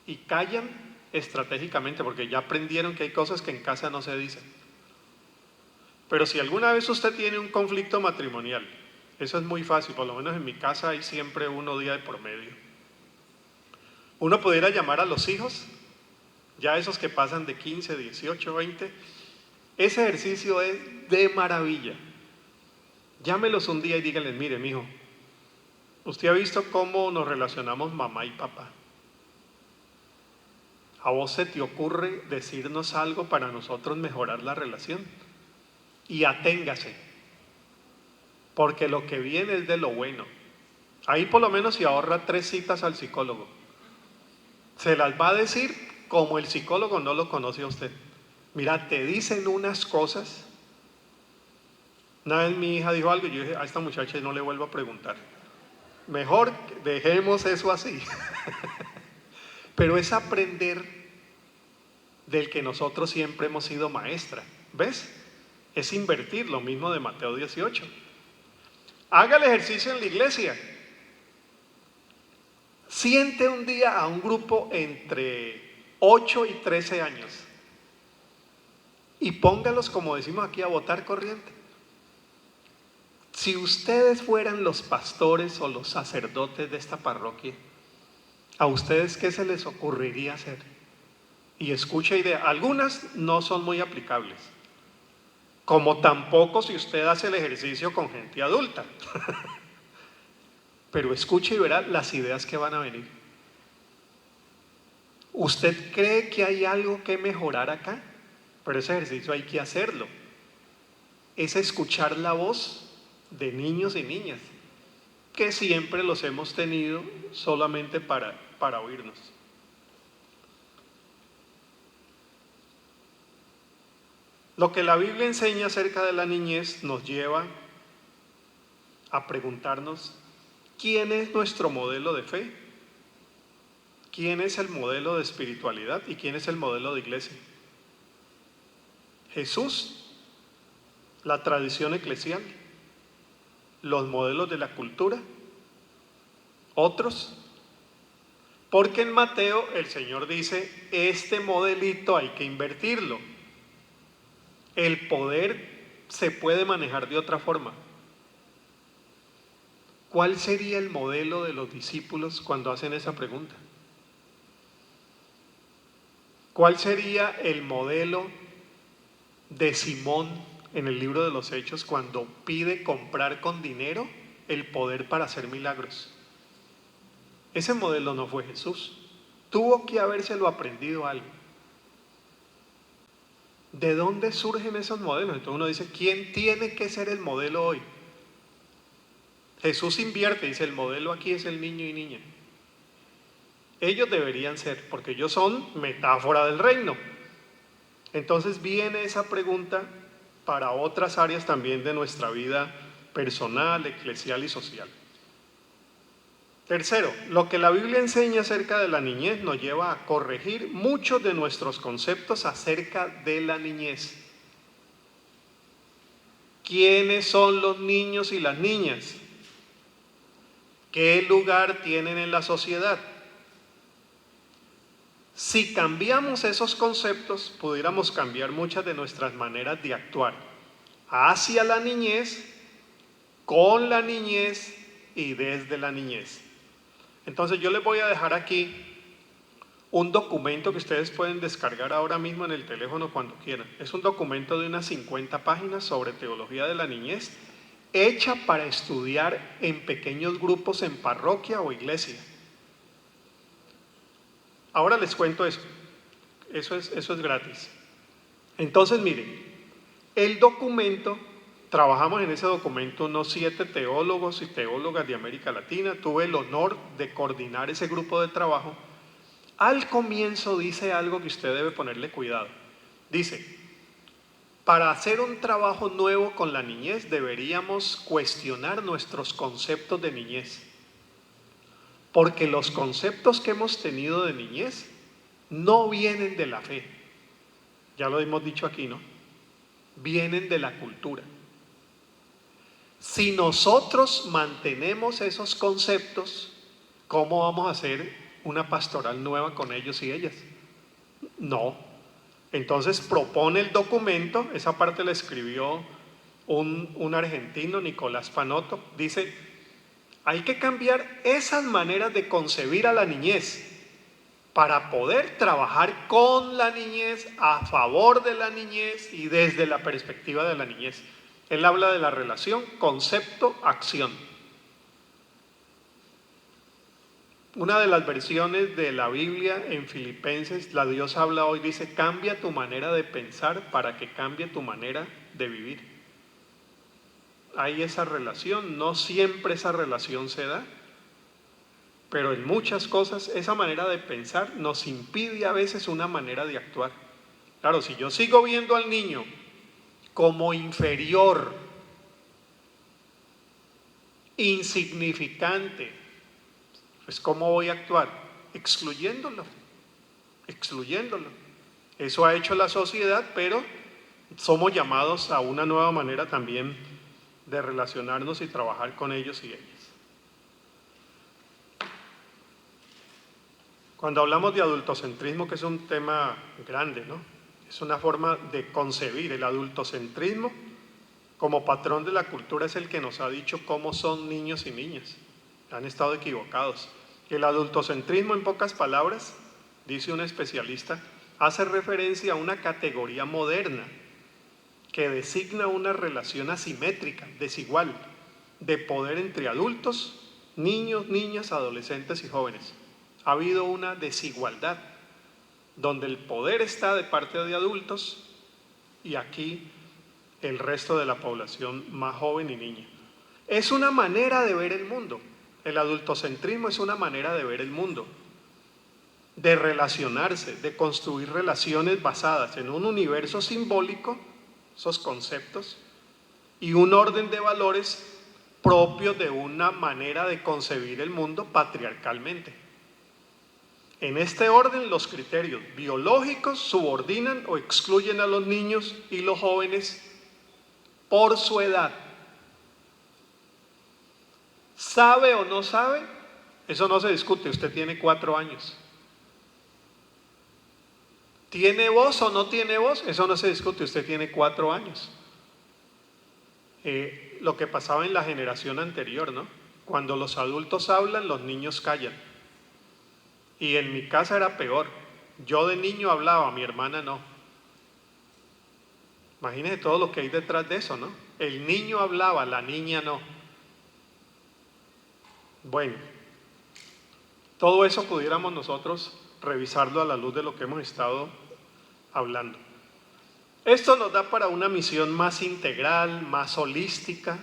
y callan estratégicamente porque ya aprendieron que hay cosas que en casa no se dicen. Pero si alguna vez usted tiene un conflicto matrimonial, eso es muy fácil, por lo menos en mi casa hay siempre uno día de por medio. Uno pudiera llamar a los hijos, ya esos que pasan de 15, 18, 20, ese ejercicio es de maravilla. Llámelos un día y díganles, mire, mijo, usted ha visto cómo nos relacionamos mamá y papá. ¿A vos se te ocurre decirnos algo para nosotros mejorar la relación? Y aténgase, porque lo que viene es de lo bueno. Ahí por lo menos se ahorra 3 citas al psicólogo. Se las va a decir como el psicólogo no lo conoce a usted. Mira, te dicen unas cosas. Una vez mi hija dijo algo y yo dije, a esta muchacha no le vuelvo a preguntar. Mejor dejemos eso así. Pero es aprender del que nosotros siempre hemos sido maestra. ¿Ves? Es invertir, lo mismo de Mateo 18. Haga el ejercicio en la iglesia. Siente un día a un grupo entre 8 y 13 años y póngalos, como decimos aquí, a votar corriente. Si ustedes fueran los pastores o los sacerdotes de esta parroquia, ¿a ustedes qué se les ocurriría hacer? Y escucha idea, algunas no son muy aplicables, como tampoco si usted hace el ejercicio con gente adulta. Pero escuche y verá las ideas que van a venir. ¿Usted cree que hay algo que mejorar acá? Pero ese ejercicio hay que hacerlo. Es escuchar la voz de niños y niñas, que siempre los hemos tenido solamente para oírnos. Lo que la Biblia enseña acerca de la niñez nos lleva a preguntarnos, ¿quién es nuestro modelo de fe? ¿Quién es el modelo de espiritualidad? ¿Y quién es el modelo de iglesia? Jesús, la tradición eclesial, los modelos de la cultura, otros. Porque en Mateo el Señor dice, este modelito hay que invertirlo. El poder se puede manejar de otra forma. ¿Cuál sería el modelo de los discípulos cuando hacen esa pregunta? ¿Cuál sería el modelo de Simón en el libro de los Hechos cuando pide comprar con dinero el poder para hacer milagros? Ese modelo no fue Jesús. Tuvo que habérselo aprendido algo. ¿De dónde surgen esos modelos? Entonces uno dice, ¿quién tiene que ser el modelo hoy? Jesús invierte, dice, el modelo aquí es el niño y niña. Ellos deberían ser, porque ellos son metáfora del reino. Entonces viene esa pregunta para otras áreas también de nuestra vida personal, eclesial y social. Tercero, lo que la Biblia enseña acerca de la niñez nos lleva a corregir muchos de nuestros conceptos acerca de la niñez. ¿Quiénes son los niños y las niñas? ¿Qué lugar tienen en la sociedad? Si cambiamos esos conceptos, pudiéramos cambiar muchas de nuestras maneras de actuar hacia la niñez, con la niñez y desde la niñez. Entonces yo les voy a dejar aquí un documento que ustedes pueden descargar ahora mismo en el teléfono cuando quieran. Es un documento de unas 50 páginas sobre teología de la niñez, hecha para estudiar en pequeños grupos en parroquia o iglesia. Ahora les cuento eso. Eso es gratis. Entonces miren, el documento, trabajamos en ese documento unos 7 teólogos y teólogas de América Latina. Tuve el honor de coordinar ese grupo de trabajo. Al comienzo dice algo que usted debe ponerle cuidado. Dice, para hacer un trabajo nuevo con la niñez deberíamos cuestionar nuestros conceptos de niñez. Porque los conceptos que hemos tenido de niñez no vienen de la fe. Ya lo hemos dicho aquí, ¿no? Vienen de la cultura. Si nosotros mantenemos esos conceptos, ¿cómo vamos a hacer una pastoral nueva con ellos y ellas? No. Entonces propone el documento, esa parte la escribió un argentino, Nicolás Panotto, dice, hay que cambiar esas maneras de concebir a la niñez para poder trabajar con la niñez, a favor de la niñez y desde la perspectiva de la niñez. Él habla de la relación concepto-acción. Una de las versiones de la Biblia en Filipenses, la Dios habla hoy, dice, cambia tu manera de pensar para que cambie tu manera de vivir. Hay esa relación, no siempre esa relación se da, pero en muchas cosas esa manera de pensar nos impide a veces una manera de actuar. Claro, si yo sigo viendo al niño como inferior, insignificante, pues ¿cómo voy a actuar? Excluyéndolo. Eso ha hecho la sociedad, pero somos llamados a una nueva manera también de relacionarnos y trabajar con ellos y ellas. Cuando hablamos de adultocentrismo, que es un tema grande, ¿no? Es una forma de concebir el adultocentrismo como patrón de la cultura, es el que nos ha dicho cómo son niños y niñas. Han estado equivocados. El adultocentrismo, en pocas palabras, dice un especialista, hace referencia a una categoría moderna que designa una relación asimétrica, desigual, de poder entre adultos, niños, niñas, adolescentes y jóvenes. Ha habido una desigualdad donde el poder está de parte de adultos y aquí el resto de la población más joven y niña. Es una manera de ver el mundo. El adultocentrismo es una manera de ver el mundo, de relacionarse, de construir relaciones basadas en un universo simbólico, esos conceptos, y un orden de valores propios de una manera de concebir el mundo patriarcalmente. En este orden, los criterios biológicos subordinan o excluyen a los niños y los jóvenes por su edad. ¿Sabe o no sabe? Eso no se discute, usted tiene 4 años. ¿Tiene voz o no tiene voz? Eso no se discute, usted tiene 4 años. Lo que pasaba en la generación anterior, ¿no? Cuando los adultos hablan, los niños callan. Y en mi casa era peor. Yo de niño hablaba, mi hermana no. Imagínense todo lo que hay detrás de eso, ¿no? El niño hablaba, la niña no. Bueno, todo eso pudiéramos nosotros revisarlo a la luz de lo que hemos estado hablando. Esto nos da para una misión más integral, más holística.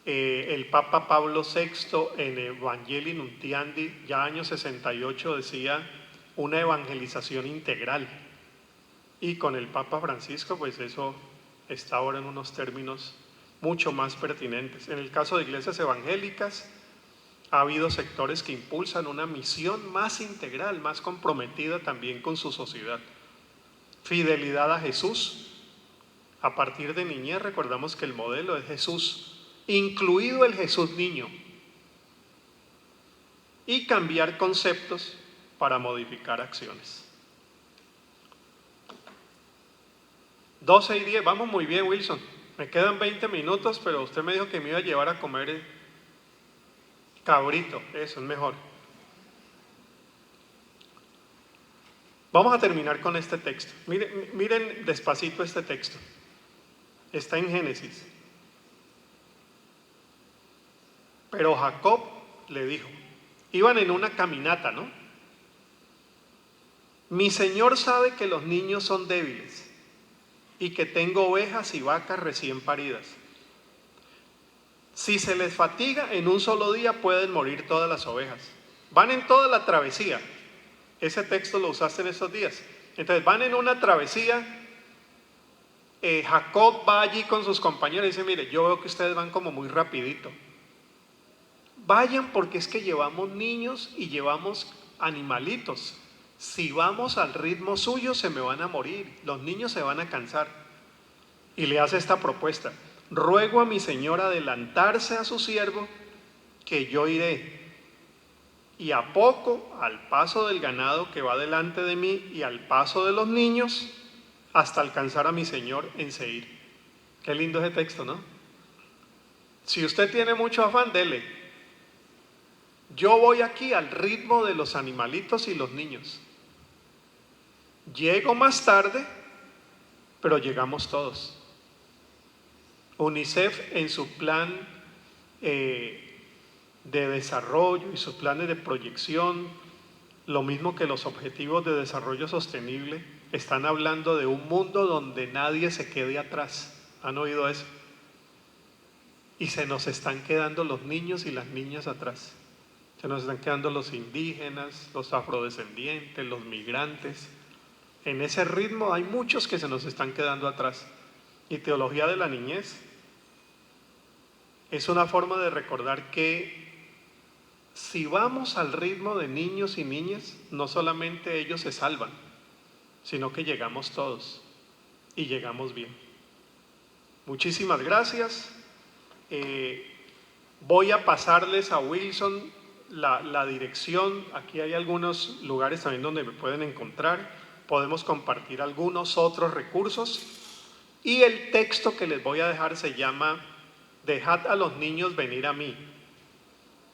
El Papa Pablo VI en Evangelii Nuntiandi, ya año 68, decía una evangelización integral. Y con el Papa Francisco, pues eso está ahora en unos términos mucho más pertinentes. En el caso de iglesias evangélicas, ha habido sectores que impulsan una misión más integral, más comprometida también con su sociedad. Fidelidad a Jesús. A partir de niñez recordamos que el modelo es Jesús, incluido el Jesús niño. Y cambiar conceptos para modificar acciones. 12:10, vamos muy bien, Wilson. Me quedan 20 minutos, pero usted me dijo que me iba a llevar a comer cabrito, eso es mejor. Vamos a terminar con este texto. Miren despacito este texto. Está en Génesis. Pero Jacob le dijo, iban en una caminata, ¿no? Mi Señor sabe que los niños son débiles y que tengo ovejas y vacas recién paridas. Si se les fatiga, en un solo día pueden morir todas las ovejas. Van en toda la travesía. Ese texto lo usaste en estos días. Entonces van en una travesía. Jacob va allí con sus compañeros y dice, mire, yo veo que ustedes van como muy rapidito. Vayan porque es que llevamos niños y llevamos animalitos. Si vamos al ritmo suyo se me van a morir, los niños se van a cansar. Y le hace esta propuesta. Ruego a mi Señor adelantarse a su siervo, que yo iré. Y a poco, al paso del ganado que va delante de mí y al paso de los niños, hasta alcanzar a mi Señor en Seir. Qué lindo ese texto, ¿no? Si usted tiene mucho afán, dele. Yo voy aquí al ritmo de los animalitos y los niños. Llego más tarde, pero llegamos todos. UNICEF en su plan de desarrollo y sus planes de proyección, lo mismo que los objetivos de desarrollo sostenible, están hablando de un mundo donde nadie se quede atrás. ¿Han oído eso? Y se nos están quedando los niños y las niñas atrás. Se nos están quedando los indígenas, los afrodescendientes, los migrantes. En ese ritmo hay muchos que se nos están quedando atrás. Y teología de la niñez es una forma de recordar que si vamos al ritmo de niños y niñas, no solamente ellos se salvan, sino que llegamos todos y llegamos bien. Muchísimas gracias. Voy a pasarles a Wilson la dirección. Aquí hay algunos lugares también donde me pueden encontrar. Podemos compartir algunos otros recursos. Y el texto que les voy a dejar se llama Dejad a los niños venir a mí.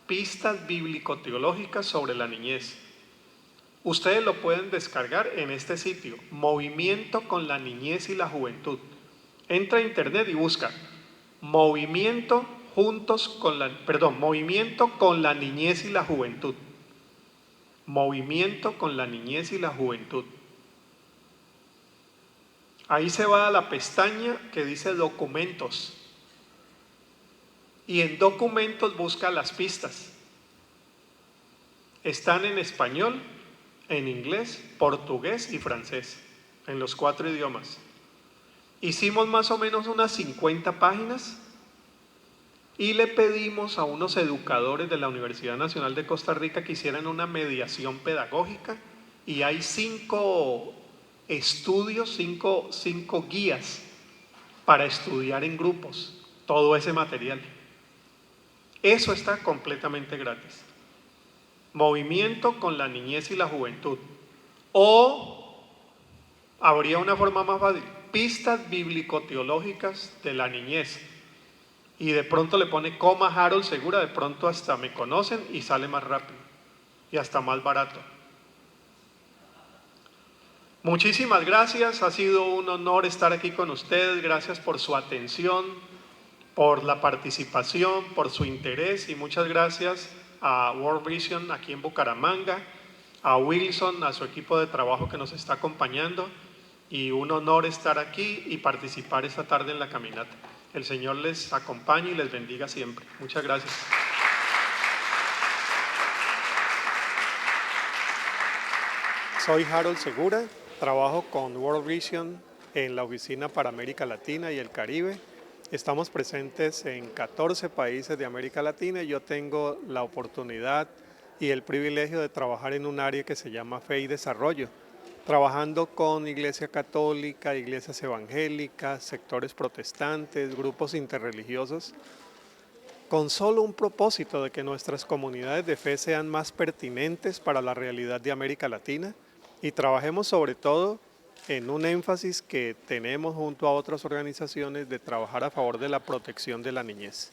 Pistas bíblico-teológicas sobre la niñez. Ustedes lo pueden descargar en este sitio, Movimiento con la Niñez y la Juventud. Entra a internet y busca Movimiento con la Niñez y la Juventud. Movimiento con la Niñez y la Juventud. Ahí se va a la pestaña que dice documentos. Y en documentos busca las pistas. Están en español, en inglés, portugués y francés, en los 4 idiomas. Hicimos más o menos unas 50 páginas y le pedimos a unos educadores de la Universidad Nacional de Costa Rica que hicieran una mediación pedagógica y hay 5 estudios, 5 guías para estudiar en grupos, todo ese material. Eso está completamente gratis. Movimiento con la niñez y la juventud. O habría una forma más fácil, pistas bíblico-teológicas de la niñez. Y de pronto le pone coma Harold Segura, de pronto hasta me conocen y sale más rápido y hasta más barato. Muchísimas gracias, ha sido un honor estar aquí con ustedes. Gracias por su atención, por la participación, por su interés, y muchas gracias a World Vision aquí en Bucaramanga, a Wilson, a su equipo de trabajo que nos está acompañando, y un honor estar aquí y participar esta tarde en la caminata. El Señor les acompañe y les bendiga siempre. Muchas gracias. Soy Harold Segura, trabajo con World Vision en la Oficina para América Latina y el Caribe. Estamos presentes en 14 países de América Latina y yo tengo la oportunidad y el privilegio de trabajar en un área que se llama Fe y Desarrollo, trabajando con Iglesia Católica, iglesias evangélicas, sectores protestantes, grupos interreligiosos, con solo un propósito de que nuestras comunidades de fe sean más pertinentes para la realidad de América Latina y trabajemos sobre todo en un énfasis que tenemos junto a otras organizaciones de trabajar a favor de la protección de la niñez.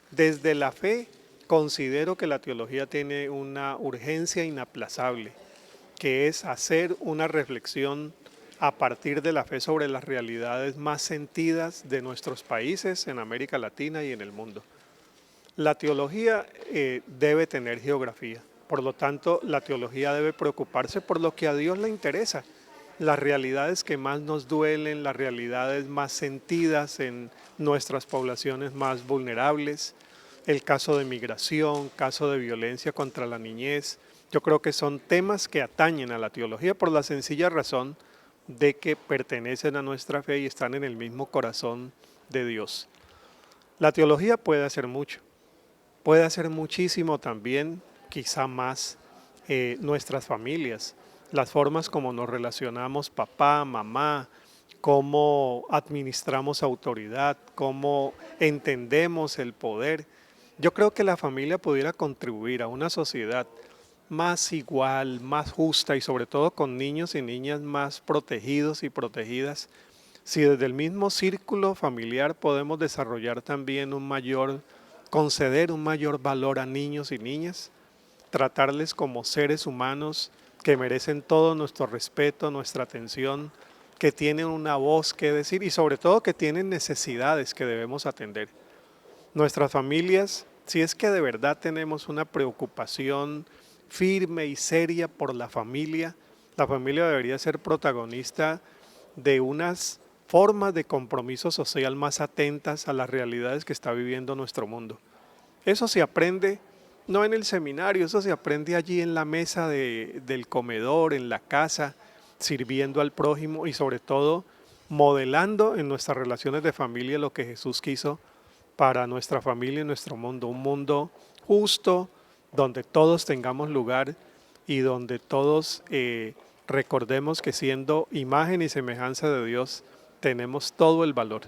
Desde la fe, considero que la teología tiene una urgencia inaplazable, que es hacer una reflexión a partir de la fe sobre las realidades más sentidas de nuestros países en América Latina y en el mundo. La teología debe tener geografía, por lo tanto la teología debe preocuparse por lo que a Dios le interesa, las realidades que más nos duelen, las realidades más sentidas en nuestras poblaciones más vulnerables, el caso de migración, caso de violencia contra la niñez. Yo creo que son temas que atañen a la teología por la sencilla razón de que pertenecen a nuestra fe y están en el mismo corazón de Dios. La teología puede hacer mucho, puede hacer muchísimo también, quizá más, nuestras familias, las formas como nos relacionamos papá, mamá, cómo administramos autoridad, cómo entendemos el poder. Yo creo que la familia pudiera contribuir a una sociedad más igual, más justa y sobre todo con niños y niñas más protegidos y protegidas, si desde el mismo círculo familiar podemos desarrollar también conceder un mayor valor a niños y niñas, tratarles como seres humanos que merecen todo nuestro respeto, nuestra atención, que tienen una voz que decir y sobre todo que tienen necesidades que debemos atender. Nuestras familias, si es que de verdad tenemos una preocupación firme y seria por la familia debería ser protagonista de unas formas de compromiso social más atentas a las realidades que está viviendo nuestro mundo. Eso se aprende no en el seminario, eso se aprende allí en la mesa del comedor, en la casa, sirviendo al prójimo y sobre todo modelando en nuestras relaciones de familia lo que Jesús quiso para nuestra familia y nuestro mundo, un mundo justo, donde todos tengamos lugar y donde todos recordemos que siendo imagen y semejanza de Dios tenemos todo el valor.